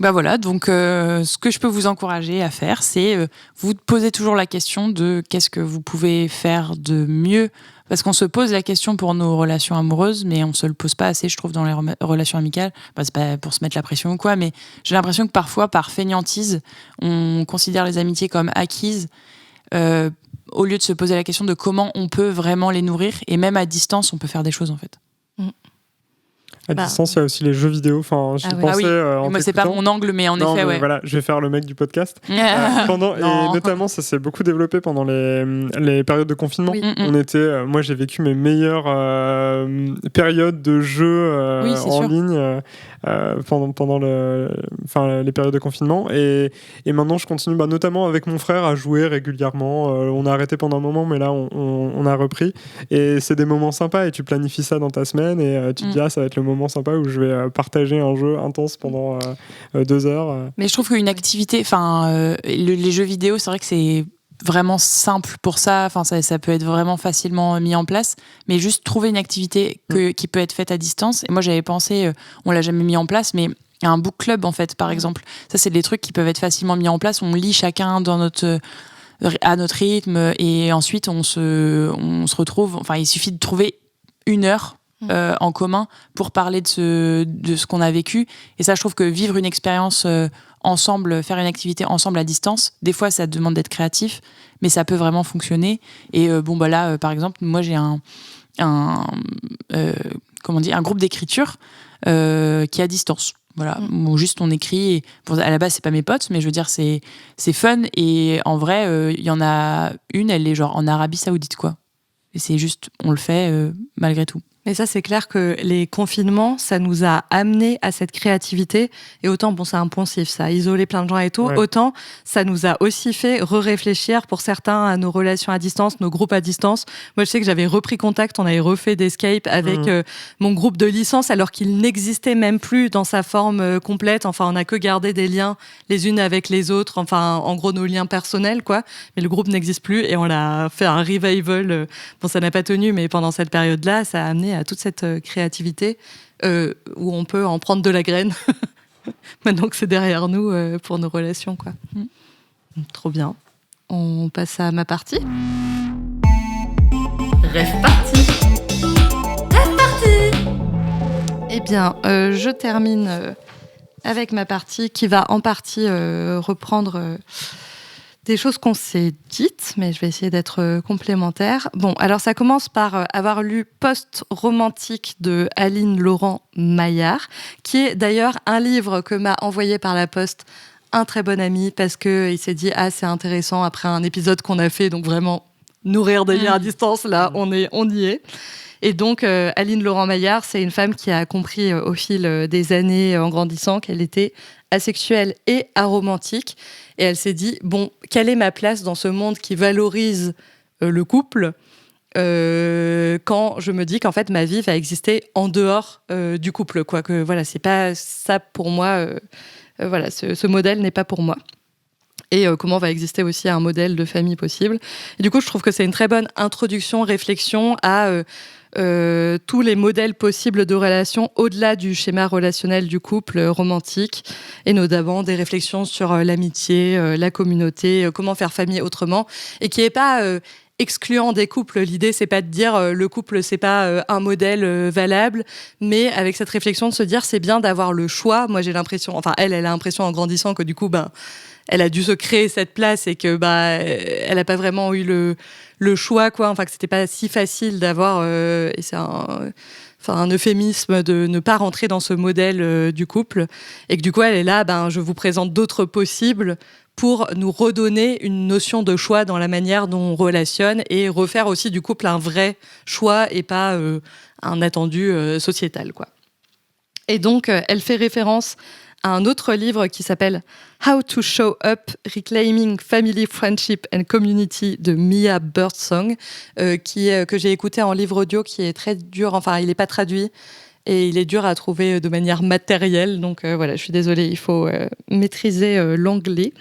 Voilà, donc ce que je peux vous encourager à faire, c'est vous poser toujours la question de qu'est-ce que vous pouvez faire de mieux, parce qu'on se pose la question pour nos relations amoureuses, mais on se le pose pas assez, je trouve, dans les relations amicales. C'est pas pour se mettre la pression ou quoi, mais j'ai l'impression que parfois, par fainéantise, on considère les amitiés comme acquises, au lieu de se poser la question de comment on peut vraiment les nourrir, et même à distance, on peut faire des choses en fait. À distance, il y a aussi les jeux vidéo. J'y pensais en moi, c'est pas mon angle, mais en effet, ouais. Voilà, je vais faire le mec du podcast. Et notamment, ça s'est beaucoup développé pendant les périodes de confinement. Oui. Moi, j'ai vécu mes meilleures périodes de jeux en ligne pendant les périodes de confinement. Et maintenant, je continue, notamment avec mon frère, à jouer régulièrement. On a arrêté pendant un moment, mais là, on a repris. Et c'est des moments sympas. Et tu planifies ça dans ta semaine et tu te dis, ça va être le moment sympa où je vais partager un jeu intense pendant 2 heures. Mais je trouve qu'une activité, les jeux vidéo, c'est vrai que c'est vraiment simple pour ça. Ça peut être vraiment facilement mis en place, mais juste trouver une activité qui peut être faite à distance. Et moi, j'avais pensé, on l'a jamais mis en place, mais un book club en fait, par exemple. Ça, c'est des trucs qui peuvent être facilement mis en place. On lit chacun à notre rythme, et ensuite on se retrouve. Il suffit de trouver 1 heure en commun pour parler de ce qu'on a vécu. Et ça, je trouve que vivre une expérience ensemble, faire une activité ensemble à distance, des fois ça demande d'être créatif, mais ça peut vraiment fonctionner. Et là, par exemple, moi j'ai un groupe d'écriture qui est à distance. Voilà, où juste on écrit. Et, à la base, c'est pas mes potes, mais je veux dire, c'est fun. Et en vrai, il y en a une, elle est genre en Arabie Saoudite, quoi. Et c'est juste, on le fait malgré tout. Mais ça, c'est clair que les confinements, ça nous a amené à cette créativité. Et autant, c'est un poncif, ça a isolé plein de gens et tout. Ouais. Autant, ça nous a aussi fait réfléchir pour certains à nos relations à distance, nos groupes à distance. Moi, je sais que j'avais repris contact, on avait refait des Skype avec mon groupe de licence, alors qu'il n'existait même plus dans sa forme complète. On n'a que gardé des liens les unes avec les autres. En gros, nos liens personnels, quoi. Mais le groupe n'existe plus et on l'a fait un revival. Ça n'a pas tenu, mais pendant cette période-là, ça a amené à toute cette créativité où on peut en prendre de la graine maintenant que c'est derrière nous pour nos relations, quoi. Trop bien. On passe à ma partie. Rêve parti. Eh bien, je termine avec ma partie qui va en partie reprendre des choses qu'on s'est dites, mais je vais essayer d'être complémentaire. Bon, alors ça commence par avoir lu Post-romantique de Aline Laurent Maillard, qui est d'ailleurs un livre que m'a envoyé par la poste un très bon ami parce qu'il s'est dit c'est intéressant après un épisode qu'on a fait, donc vraiment nourrir des liens à distance, là on y est. Et donc Aline Laurent-Maillard, c'est une femme qui a compris au fil des années en grandissant qu'elle était asexuelle et aromantique, et elle s'est dit quelle est ma place dans ce monde qui valorise le couple quand je me dis qu'en fait ma vie va exister en dehors du couple, quoi, que voilà, c'est pas ça pour moi, voilà, ce modèle n'est pas pour moi. Et comment va exister aussi un modèle de famille possible. Et du coup, je trouve que c'est une très bonne introduction, réflexion à tous les modèles possibles de relations au-delà du schéma relationnel du couple romantique, et notamment des réflexions sur l'amitié, la communauté, comment faire famille autrement, et qui n'est pas excluant des couples. L'idée, c'est pas de dire le couple, c'est pas un modèle valable, mais avec cette réflexion de se dire c'est bien d'avoir le choix. Moi, j'ai l'impression, enfin elle a l'impression en grandissant que du coup, elle a dû se créer cette place et que elle n'a pas vraiment eu le choix, quoi. Enfin, que c'était pas si facile d'avoir, et c'est un euphémisme de ne pas rentrer dans ce modèle du couple, et que du coup elle est là, je vous présente d'autres possibles pour nous redonner une notion de choix dans la manière dont on relationne, et refaire aussi du couple un vrai choix et pas un attendu sociétal, quoi. Et donc elle fait référence à un autre livre qui s'appelle How to Show Up, Reclaiming Family, Friendship and Community de Mia Birdsong, que j'ai écouté en livre audio, qui est très dur, enfin il n'est pas traduit et il est dur à trouver de manière matérielle, donc voilà, je suis désolée, il faut maîtriser l'anglais.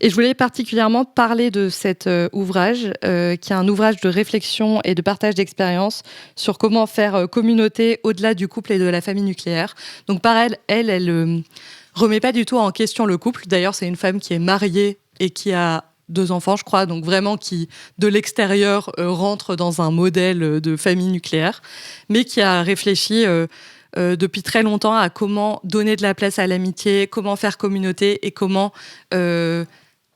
Et je voulais particulièrement parler de cet ouvrage, qui est un ouvrage de réflexion et de partage d'expériences sur comment faire communauté au-delà du couple et de la famille nucléaire. Donc par elle remet pas du tout en question le couple. D'ailleurs, c'est une femme qui est mariée et qui a 2 enfants, je crois, donc vraiment qui, de l'extérieur, rentre dans un modèle de famille nucléaire, mais qui a réfléchi depuis très longtemps à comment donner de la place à l'amitié, comment faire communauté et comment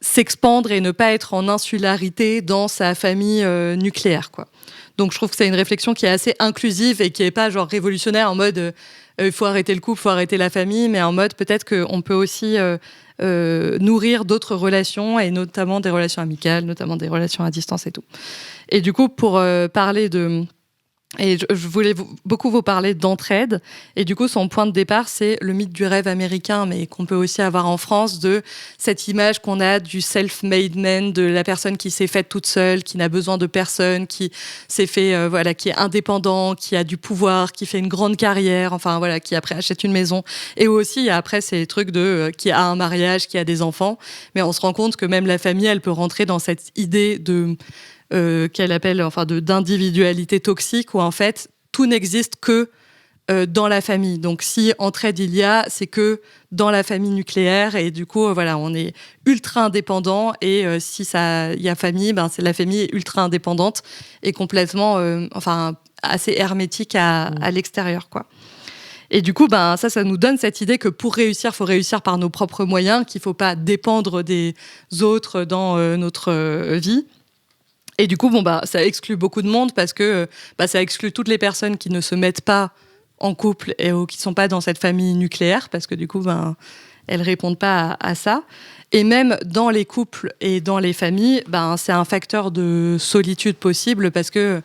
s'expandre et ne pas être en insularité dans sa famille nucléaire, quoi. Donc je trouve que c'est une réflexion qui est assez inclusive et qui n'est pas genre révolutionnaire en mode il faut arrêter le couple, il faut arrêter la famille, mais en mode peut-être qu'on peut aussi nourrir d'autres relations, et notamment des relations amicales, notamment des relations à distance et tout. Et du coup, pour parler de... Et je voulais beaucoup vous parler d'entraide. Et du coup, son point de départ, c'est le mythe du rêve américain, mais qu'on peut aussi avoir en France, de cette image qu'on a du self-made man, de la personne qui s'est faite toute seule, qui n'a besoin de personne, qui s'est fait, qui est indépendant, qui a du pouvoir, qui fait une grande carrière, enfin voilà, qui après achète une maison. Et aussi, après, ces trucs qui a un mariage, qui a des enfants. Mais on se rend compte que même la famille, elle peut rentrer dans cette idée de... qu'elle appelle d'individualité toxique, où en fait tout n'existe que dans la famille. Donc si entraide il y a, c'est que dans la famille nucléaire, et du coup on est ultra indépendant, et si ça il y a famille, c'est la famille est ultra indépendante et complètement assez hermétique à l'extérieur, quoi. Et du coup, ça nous donne cette idée que pour réussir, faut réussir par nos propres moyens, qu'il faut pas dépendre des autres dans notre vie. Et du coup, ça exclut beaucoup de monde, parce que ça exclut toutes les personnes qui ne se mettent pas en couple et qui ne sont pas dans cette famille nucléaire, parce que du coup, elles ne répondent pas à ça. Et même dans les couples et dans les familles, c'est un facteur de solitude possible, parce que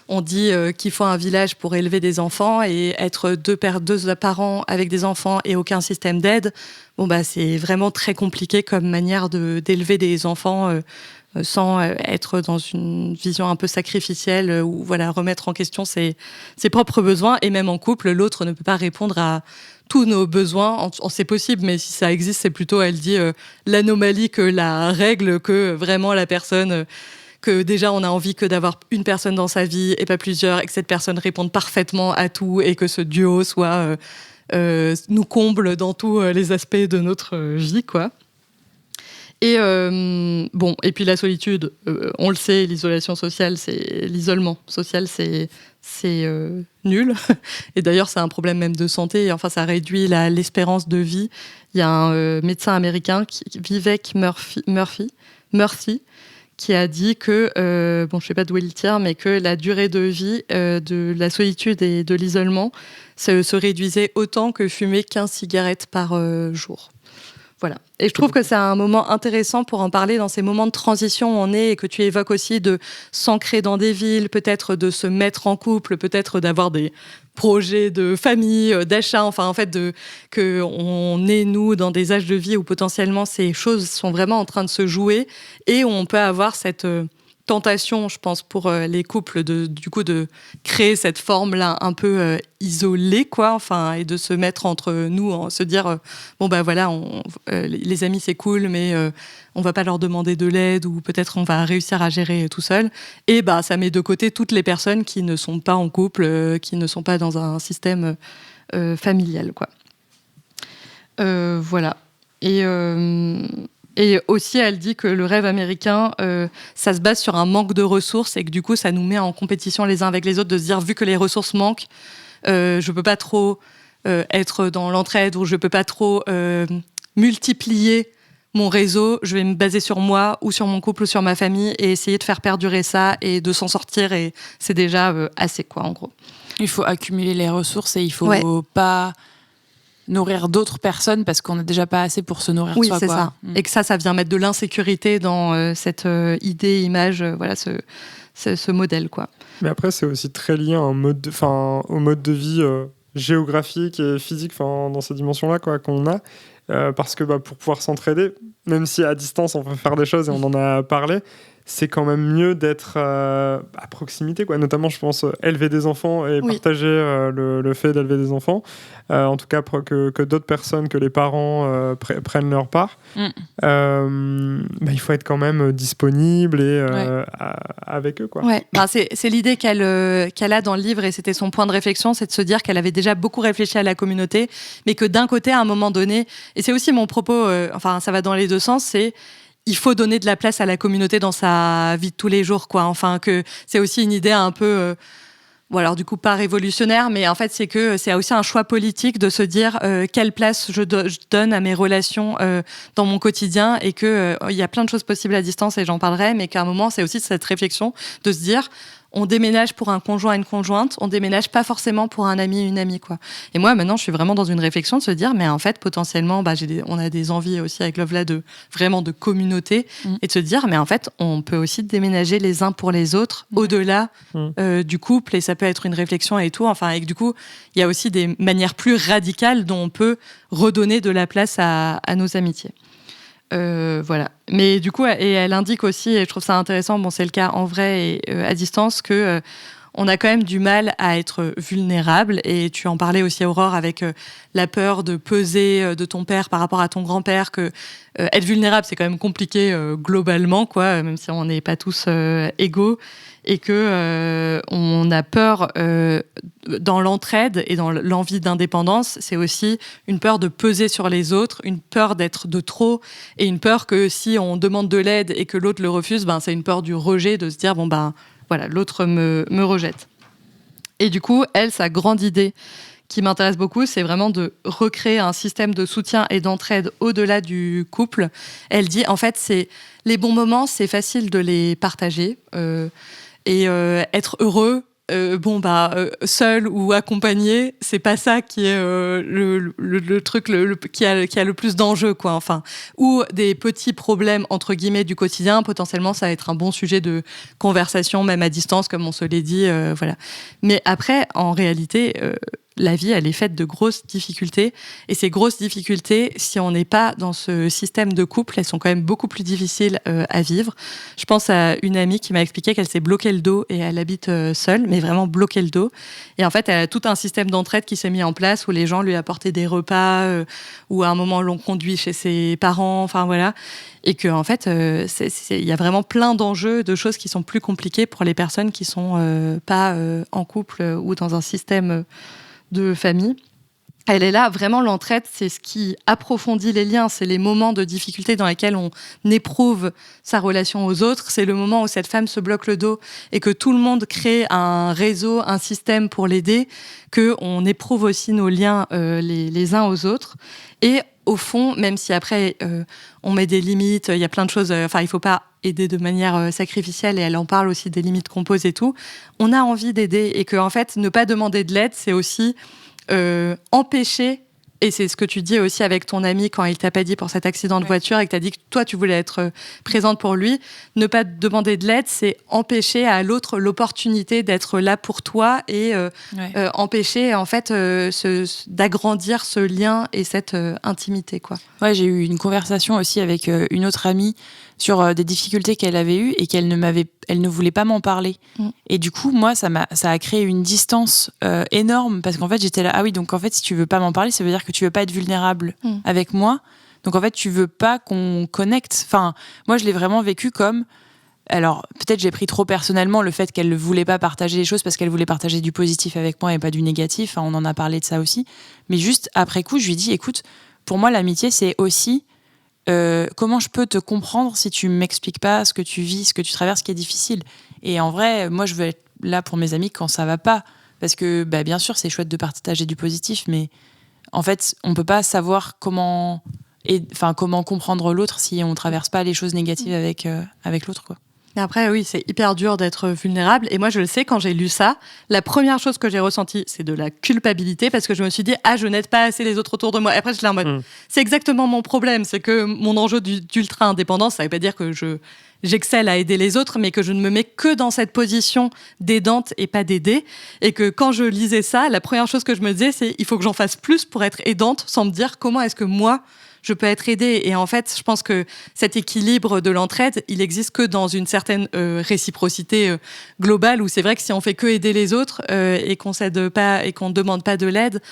on dit qu'il faut un village pour élever des enfants, et être deux parents avec des enfants et aucun système d'aide, c'est vraiment très compliqué comme manière d'élever des enfants sans être dans une vision un peu sacrificielle, ou remettre en question ses propres besoins. Et même en couple, l'autre ne peut pas répondre à tous nos besoins. C'est possible, mais si ça existe, c'est plutôt, elle dit, l'anomalie que la règle, que vraiment la personne... que déjà on a envie que d'avoir une personne dans sa vie et pas plusieurs, et que cette personne réponde parfaitement à tout, et que ce duo soit nous comble dans tous les aspects de notre vie, quoi. Et et puis la solitude, on le sait, l'isolement social, c'est nul. Et d'ailleurs, c'est un problème même de santé. Enfin, ça réduit l'espérance de vie. Il y a un médecin américain, Vivek Murthy, qui a dit que, je ne sais pas d'où il tire, mais que la durée de vie de la solitude et de l'isolement se réduisait autant que fumer 15 cigarettes par jour. Voilà. Et je trouve que c'est un moment intéressant pour en parler dans ces moments de transition où on est et que tu évoques aussi de s'ancrer dans des villes, peut-être de se mettre en couple, peut-être d'avoir des projets de famille, d'achat, enfin en fait qu'on est nous dans des âges de vie où potentiellement ces choses sont vraiment en train de se jouer et où on peut avoir cette tentation, je pense, pour les couples de créer cette forme-là un peu isolée, quoi, enfin, et de se mettre entre nous, se dire bon bah voilà, les amis c'est cool, mais on va pas leur demander de l'aide ou peut-être on va réussir à gérer tout seul. Et bah ça met de côté toutes les personnes qui ne sont pas en couple, qui ne sont pas dans un système familial, quoi. Voilà. Et aussi, elle dit que le rêve américain, ça se base sur un manque de ressources et que du coup, ça nous met en compétition les uns avec les autres, de se dire, vu que les ressources manquent, je peux pas trop être dans l'entraide ou je peux pas trop multiplier mon réseau, je vais me baser sur moi ou sur mon couple ou sur ma famille et essayer de faire perdurer ça et de s'en sortir et c'est déjà assez, quoi, en gros. Il faut accumuler les ressources et il faut pas nourrir d'autres personnes parce qu'on n'a déjà pas assez pour se nourrir oui, soi. Oui, c'est quoi. ça. Et que ça vient mettre de l'insécurité dans cette idée, image, voilà, ce modèle, quoi. Mais après, c'est aussi très lié à au mode de vie géographique et physique, dans ces dimensions-là, quoi, qu'on a. Parce que pour pouvoir s'entraider, même si à distance on peut faire des choses et on en a parlé, c'est quand même mieux d'être à proximité, quoi. Notamment, je pense, élever des enfants et partager le fait d'élever des enfants. En tout cas, que d'autres personnes, que les parents prennent leur part. Il faut être quand même disponible et avec eux, quoi. Ouais. C'est l'idée qu'elle a dans le livre et c'était son point de réflexion, c'est de se dire qu'elle avait déjà beaucoup réfléchi à la communauté, mais que d'un côté, à un moment donné, et c'est aussi mon propos, ça va dans les deux sens, c'est il faut donner de la place à la communauté dans sa vie de tous les jours, quoi. Enfin, que c'est aussi une idée un peu, alors du coup pas révolutionnaire, mais en fait c'est que c'est aussi un choix politique de se dire quelle place je donne à mes relations dans mon quotidien et que il y a plein de choses possibles à distance et j'en parlerai, mais qu'à un moment c'est aussi cette réflexion de se dire on déménage pour un conjoint et une conjointe, on déménage pas forcément pour un ami et une amie, quoi. Et moi, maintenant, je suis vraiment dans une réflexion de se dire, mais en fait, potentiellement, on a des envies aussi avec Love là de communauté et de se dire, mais en fait, on peut aussi déménager les uns pour les autres au-delà du couple et ça peut être une réflexion et tout. Enfin, et que du coup, il y a aussi des manières plus radicales dont on peut redonner de la place à nos amitiés. Voilà. Mais du coup, et elle indique aussi, et je trouve ça intéressant, c'est le cas en vrai et à distance, que on a quand même du mal à être vulnérable. Et tu en parlais aussi, Aurore, avec la peur de peser de ton père par rapport à ton grand-père, que être vulnérable, c'est quand même compliqué globalement, quoi, même si on n'est pas tous égaux. Et que on a peur dans l'entraide et dans l'envie d'indépendance, c'est aussi une peur de peser sur les autres, une peur d'être de trop et une peur que si on demande de l'aide et que l'autre le refuse, c'est une peur du rejet, de se dire voilà, l'autre me rejette. Et du coup, elle, sa grande idée qui m'intéresse beaucoup, c'est vraiment de recréer un système de soutien et d'entraide au-delà du couple. Elle dit, en fait, c'est les bons moments, c'est facile de les partager. Et être heureux, seul ou accompagné, c'est pas ça qui est le truc qui a le plus d'enjeux, quoi. Enfin, ou des petits problèmes entre guillemets du quotidien, potentiellement ça va être un bon sujet de conversation, même à distance, comme on se l'est dit, voilà. Mais après, en réalité, la vie, elle est faite de grosses difficultés. Et ces grosses difficultés, si on n'est pas dans ce système de couple, elles sont quand même beaucoup plus difficiles à vivre. Je pense à une amie qui m'a expliqué qu'elle s'est bloqué le dos et elle habite seule, mais vraiment bloqué le dos. Et en fait, elle a tout un système d'entraide qui s'est mis en place où les gens lui apportaient des repas, ou à un moment l'ont conduit chez ses parents, enfin voilà. Et qu'en fait, il y a vraiment plein d'enjeux, de choses qui sont plus compliquées pour les personnes qui sont pas en couple ou dans un système de famille. Elle est là, vraiment l'entraide, c'est ce qui approfondit les liens, c'est les moments de difficulté dans lesquels on éprouve sa relation aux autres, c'est le moment où cette femme se bloque le dos et que tout le monde crée un réseau, un système pour l'aider, qu'on éprouve aussi nos liens les uns aux autres. Et au fond, même si après on met des limites, il y a plein de choses, il ne faut pas aider de manière sacrificielle, et elle en parle aussi des limites qu'on pose et tout, on a envie d'aider et que en fait, ne pas demander de l'aide, c'est aussi empêcher et c'est ce que tu dis aussi avec ton ami quand il t'a pas dit pour cet accident de voiture et que t'as dit que toi tu voulais être présente pour lui, ne pas demander de l'aide, c'est empêcher à l'autre l'opportunité d'être là pour toi et empêcher en fait d'agrandir ce lien et cette intimité, quoi. Ouais, j'ai eu une conversation aussi avec une autre amie sur des difficultés qu'elle avait eues et qu'elle ne voulait pas m'en parler. Et du coup, moi, ça a créé une distance énorme parce qu'en fait, j'étais là, ah oui, donc en fait, si tu veux pas m'en parler, ça veut dire que tu veux pas être vulnérable avec moi. Donc en fait, tu veux pas qu'on connecte. Enfin, moi, je l'ai vraiment vécu comme... Alors, peut-être j'ai pris trop personnellement le fait qu'elle ne voulait pas partager les choses parce qu'elle voulait partager du positif avec moi et pas du négatif. Enfin, on en a parlé de ça aussi. Mais juste après coup, je lui ai dit, écoute, pour moi, l'amitié, c'est aussi comment je peux te comprendre si tu m'expliques pas ce que tu vis, ce que tu traverses, ce qui est difficile. Et en vrai, moi, je veux être là pour mes amis quand ça va pas. Parce que, bien sûr, c'est chouette de partager du positif, mais en fait, on peut pas savoir comment comprendre l'autre si on traverse pas les choses négatives avec l'autre, quoi. Mais après, oui, c'est hyper dur d'être vulnérable. Et moi, je le sais, quand j'ai lu ça, la première chose que j'ai ressentie, c'est de la culpabilité parce que je me suis dit, je n'aide pas assez les autres autour de moi. Et après, je l'ai en mode, c'est exactement mon problème. C'est que mon enjeu d'ultra-indépendance, ça ne veut pas dire que j'excelle à aider les autres, mais que je ne me mets que dans cette position d'aidante et pas d'aider. Et que quand je lisais ça, la première chose que je me disais, c'est il faut que j'en fasse plus pour être aidante sans me dire comment est-ce que moi, je peux être aidée. Et en fait, je pense que cet équilibre de l'entraide, il existe que dans une certaine réciprocité globale, où c'est vrai que si on fait que aider les autres et qu'on s'aide pas et qu'on ne demande pas de l'aide,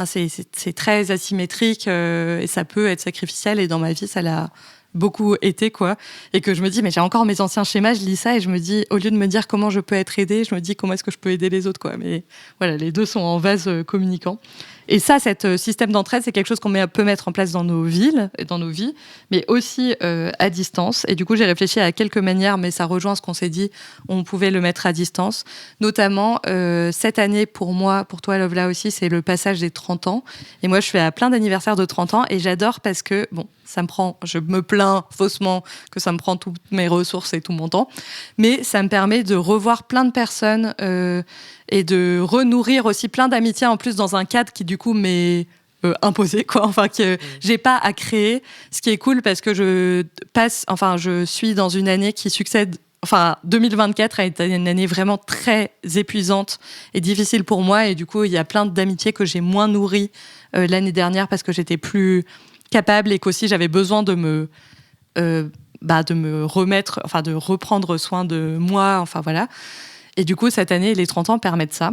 c'est très asymétrique et ça peut être sacrificiel. Et dans ma vie, ça l'a beaucoup été, quoi. Et que je me dis, mais j'ai encore mes anciens schémas, je lis ça et je me dis, au lieu de me dire comment je peux être aidée, je me dis comment est-ce que je peux aider les autres, quoi. Mais voilà, les deux sont en vase communicant. Et ça, cet système d'entraide, c'est quelque chose qu'on peut mettre en place dans nos villes et dans nos vies, mais aussi à distance. Et du coup, j'ai réfléchi à quelques manières, mais ça rejoint ce qu'on s'est dit, on pouvait le mettre à distance. Notamment, cette année, pour moi, pour toi, Lovla aussi, c'est le passage des 30 ans. Et moi, je fais à plein d'anniversaires de 30 ans et j'adore parce que, je me plains faussement que ça me prend toutes mes ressources et tout mon temps, mais ça me permet de revoir plein de personnes et de renourrir aussi plein d'amitiés en plus dans un cadre qui du coup m'est imposé, quoi. Enfin, que j'ai pas à créer. Ce qui est cool parce que je suis dans une année qui succède. 2024 a été une année vraiment très épuisante et difficile pour moi. Et du coup, il y a plein d'amitiés que j'ai moins nourries l'année dernière parce que j'étais plus capable et qu'aussi j'avais besoin de me remettre, de reprendre soin de moi. Voilà. Et du coup, cette année, les 30 ans permettent ça.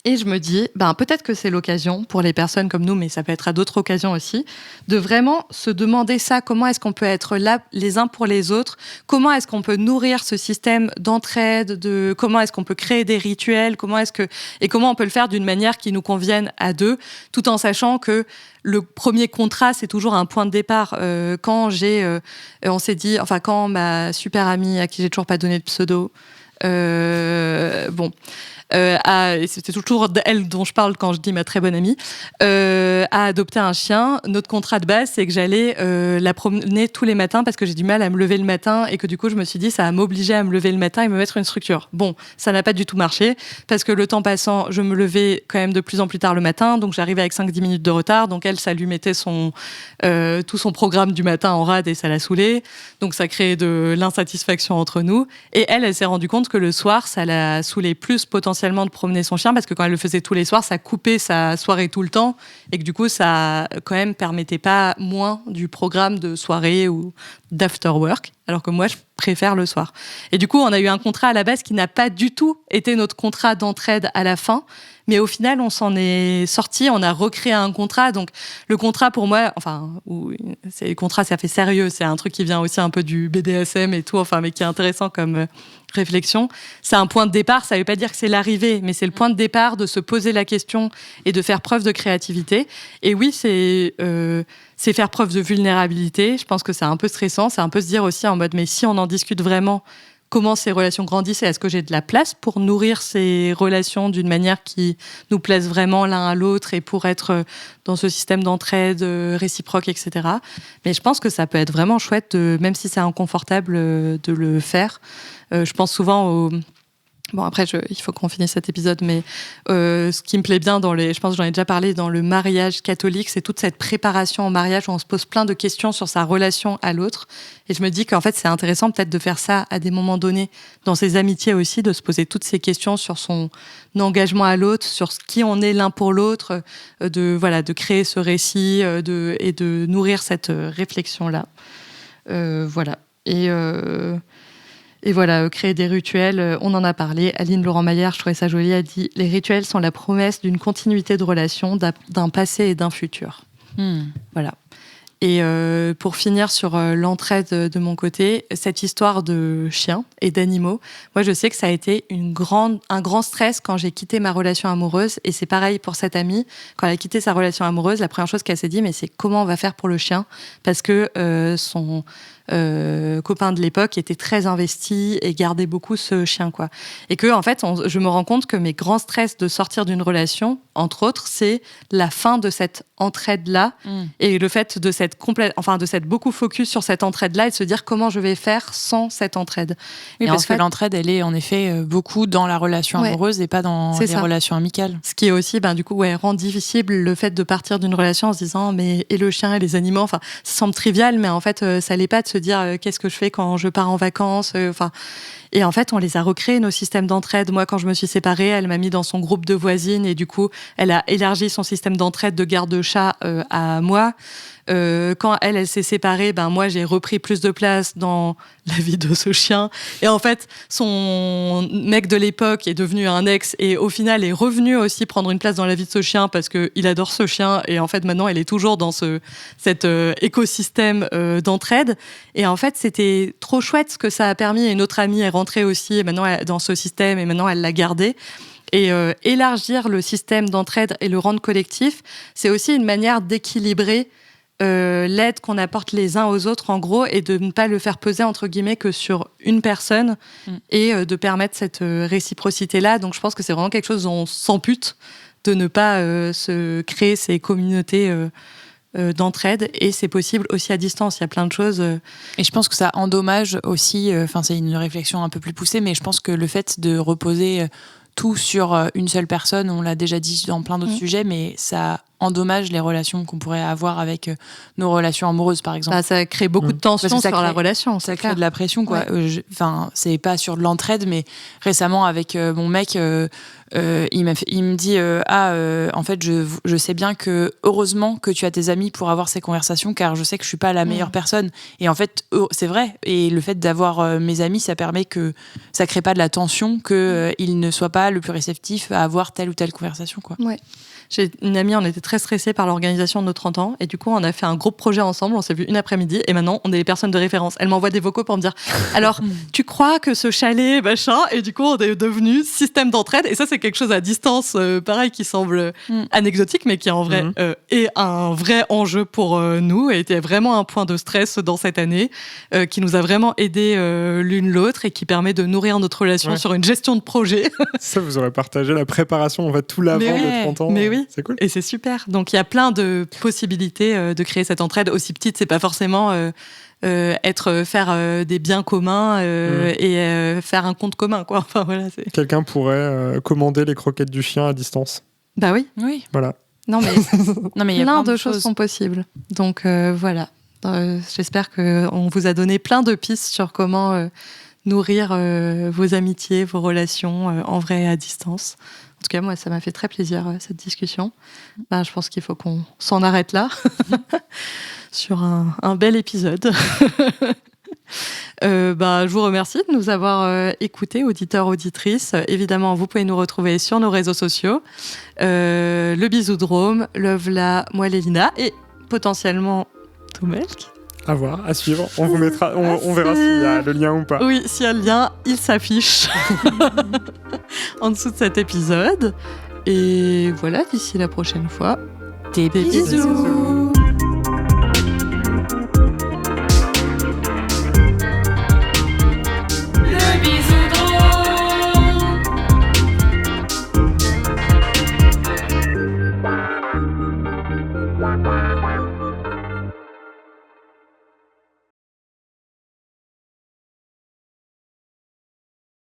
Et je me dis, peut-être que c'est l'occasion pour les personnes comme nous, mais ça peut être à d'autres occasions aussi, de vraiment se demander ça. Comment est-ce qu'on peut être là les uns pour les autres? Comment est-ce qu'on peut nourrir ce système d'entraide? Comment est-ce qu'on peut créer des rituels? Comment on peut le faire d'une manière qui nous convienne à deux, tout en sachant que le premier contrat, c'est toujours un point de départ. Quand ma super amie, à qui j'ai toujours pas donné de pseudo, c'était toujours elle dont je parle quand je dis ma très bonne amie, a adopté un chien. Notre contrat de base, c'est que j'allais la promener tous les matins parce que j'ai du mal à me lever le matin et que du coup je me suis dit ça va m'obliger à me lever le matin et me mettre une structure. Bon, ça n'a pas du tout marché parce que le temps passant, je me levais quand même de plus en plus tard le matin, donc j'arrivais avec 5-10 minutes de retard, donc elle, ça lui mettait tout son programme du matin en rade et ça l'a saoulée, donc ça créait de l'insatisfaction entre nous. Et elle s'est rendue compte que le soir, ça la saoulait plus potentiellement de promener son chien parce que quand elle le faisait tous les soirs, ça coupait sa soirée tout le temps et que du coup, ça quand même permettait pas moins du programme de soirée ou d'after work, alors que moi, je préfère le soir. Et du coup, on a eu un contrat à la base qui n'a pas du tout été notre contrat d'entraide à la fin, mais au final, on s'en est sorti, on a recréé un contrat. Donc, le contrat, pour moi, le contrat, ça fait sérieux, c'est un truc qui vient aussi un peu du BDSM et tout, mais qui est intéressant comme réflexion. C'est un point de départ, ça ne veut pas dire que c'est l'arrivée, mais c'est le point de départ de se poser la question et de faire preuve de créativité. Et oui, c'est faire preuve de vulnérabilité. Je pense que c'est un peu stressant, c'est un peu se dire aussi en mode, mais si on en discute vraiment, comment ces relations grandissent et est-ce que j'ai de la place pour nourrir ces relations d'une manière qui nous plaise vraiment l'un à l'autre et pour être dans ce système d'entraide réciproque, etc. Mais je pense que ça peut être vraiment chouette, même si c'est inconfortable, de le faire. Je pense souvent Bon, après, il faut qu'on finisse cet épisode, mais ce qui me plaît bien je pense que j'en ai déjà parlé dans le mariage catholique, c'est toute cette préparation au mariage où on se pose plein de questions sur sa relation à l'autre. Et je me dis qu'en fait, c'est intéressant peut-être de faire ça à des moments donnés, dans ses amitiés aussi, de se poser toutes ces questions sur son engagement à l'autre, sur qui on est l'un pour l'autre, de créer ce récit et de nourrir cette réflexion-là. Voilà. Et voilà, créer des rituels, on en a parlé. Aline Laurent-Maillère, je trouvais ça joli, elle dit « Les rituels sont la promesse d'une continuité de relation, d'un passé et d'un futur. » Voilà. Et pour finir sur l'entraide de mon côté, cette histoire de chiens et d'animaux, moi je sais que ça a été un grand stress quand j'ai quitté ma relation amoureuse. Et c'est pareil pour cette amie. Quand elle a quitté sa relation amoureuse, la première chose qu'elle s'est dit, mais c'est comment on va faire pour le chien ? Parce que son copain de l'époque était très investi et gardait beaucoup ce chien, quoi. Et que, en fait, je me rends compte que mes grands stress de sortir d'une relation, entre autres, c'est la fin de cette entraide-là et le fait de s'être beaucoup focus sur cette entraide-là et de se dire comment je vais faire sans cette entraide. Oui, et parce que l'entraide, elle est en effet beaucoup dans la relation amoureuse et pas dans les relations amicales. Ce qui est aussi, rend difficile le fait de partir d'une relation en se disant mais et le chien et les animaux, ça semble trivial, mais en fait, ça l'est pas de se dire qu'est-ce que je fais quand je pars en vacances, Et en fait, on les a recréés, nos systèmes d'entraide. Moi, quand je me suis séparée, elle m'a mis dans son groupe de voisines et du coup, elle a élargi son système d'entraide de garde-chat à moi. Quand elle s'est séparée, moi, j'ai repris plus de place dans la vie de ce chien. Et en fait, son mec de l'époque est devenu un ex et au final est revenu aussi prendre une place dans la vie de ce chien parce qu'il adore ce chien. Et en fait, maintenant, elle est toujours dans cet écosystème d'entraide. Et en fait, c'était trop chouette ce que ça a permis. Et notre amie est rentrée aussi et maintenant dans ce système et maintenant, elle l'a gardé. Et élargir le système d'entraide et le rendre collectif, c'est aussi une manière d'équilibrer l'aide qu'on apporte les uns aux autres, en gros, et de ne pas le faire peser, entre guillemets, que sur une personne et de permettre cette réciprocité-là. Donc, je pense que c'est vraiment quelque chose dont on s'ampute de ne pas se créer ces communautés d'entraide, et c'est possible aussi à distance. Il y a plein de choses. Et je pense que ça endommage aussi, c'est une réflexion un peu plus poussée, mais je pense que le fait de reposer tout sur une seule personne, on l'a déjà dit dans plein d'autres sujets, mais ça endommage les relations qu'on pourrait avoir avec nos relations amoureuses, par exemple. Ça crée beaucoup de tension sur la relation. Ça crée de la pression, quoi. Ouais. C'est pas sur de l'entraide, mais récemment, avec mon mec, il me dit en fait, je sais bien que heureusement que tu as tes amis pour avoir ces conversations, car je sais que je suis pas la meilleure personne. Et en fait, c'est vrai. Et le fait d'avoir mes amis, ça permet que ça crée pas de la tension, qu'ils ne soient pas le plus réceptif à avoir telle ou telle conversation, quoi. Ouais. J'ai une amie, on était très stressés par l'organisation de nos 30 ans et du coup on a fait un gros projet ensemble, on s'est vu une après-midi et maintenant on est les personnes de référence. Elle m'envoie des vocaux pour me dire alors tu crois que ce chalet machin, et du coup on est devenu système d'entraide, et ça c'est quelque chose à distance pareil qui semble anecdotique mais qui en vrai est un vrai enjeu pour nous et était vraiment un point de stress dans cette année qui nous a vraiment aidé l'une l'autre et qui permet de nourrir notre relation sur une gestion de projet. Ça, vous aurez partagé la préparation, en fait, tout l'avant de 30 ans. Mais oui. C'est cool. Et c'est super. Donc il y a plein de possibilités de créer cette entraide aussi petite. C'est pas forcément faire des biens communs et faire un compte commun, quoi. Enfin voilà. Quelqu'un pourrait commander les croquettes du chien à distance. Bah oui. Voilà. Non mais y a plein de choses sont possibles. Donc voilà. J'espère qu'on vous a donné plein de pistes sur comment nourrir vos amitiés, vos relations en vrai et à distance. En tout cas, moi, ça m'a fait très plaisir, cette discussion. Je pense qu'il faut qu'on s'en arrête là, sur un bel épisode. Je vous remercie de nous avoir écoutés, auditeurs, auditrices. Évidemment, vous pouvez nous retrouver sur nos réseaux sociaux. Le Bisoudrome, Lovla, moi, Lélina, et potentiellement Toumelk. À voir, à suivre. On vous mettra, on verra s'il y a le lien ou pas. Oui, s'il y a le lien, il s'affiche en dessous de cet épisode. Et voilà, d'ici la prochaine fois, des bisous.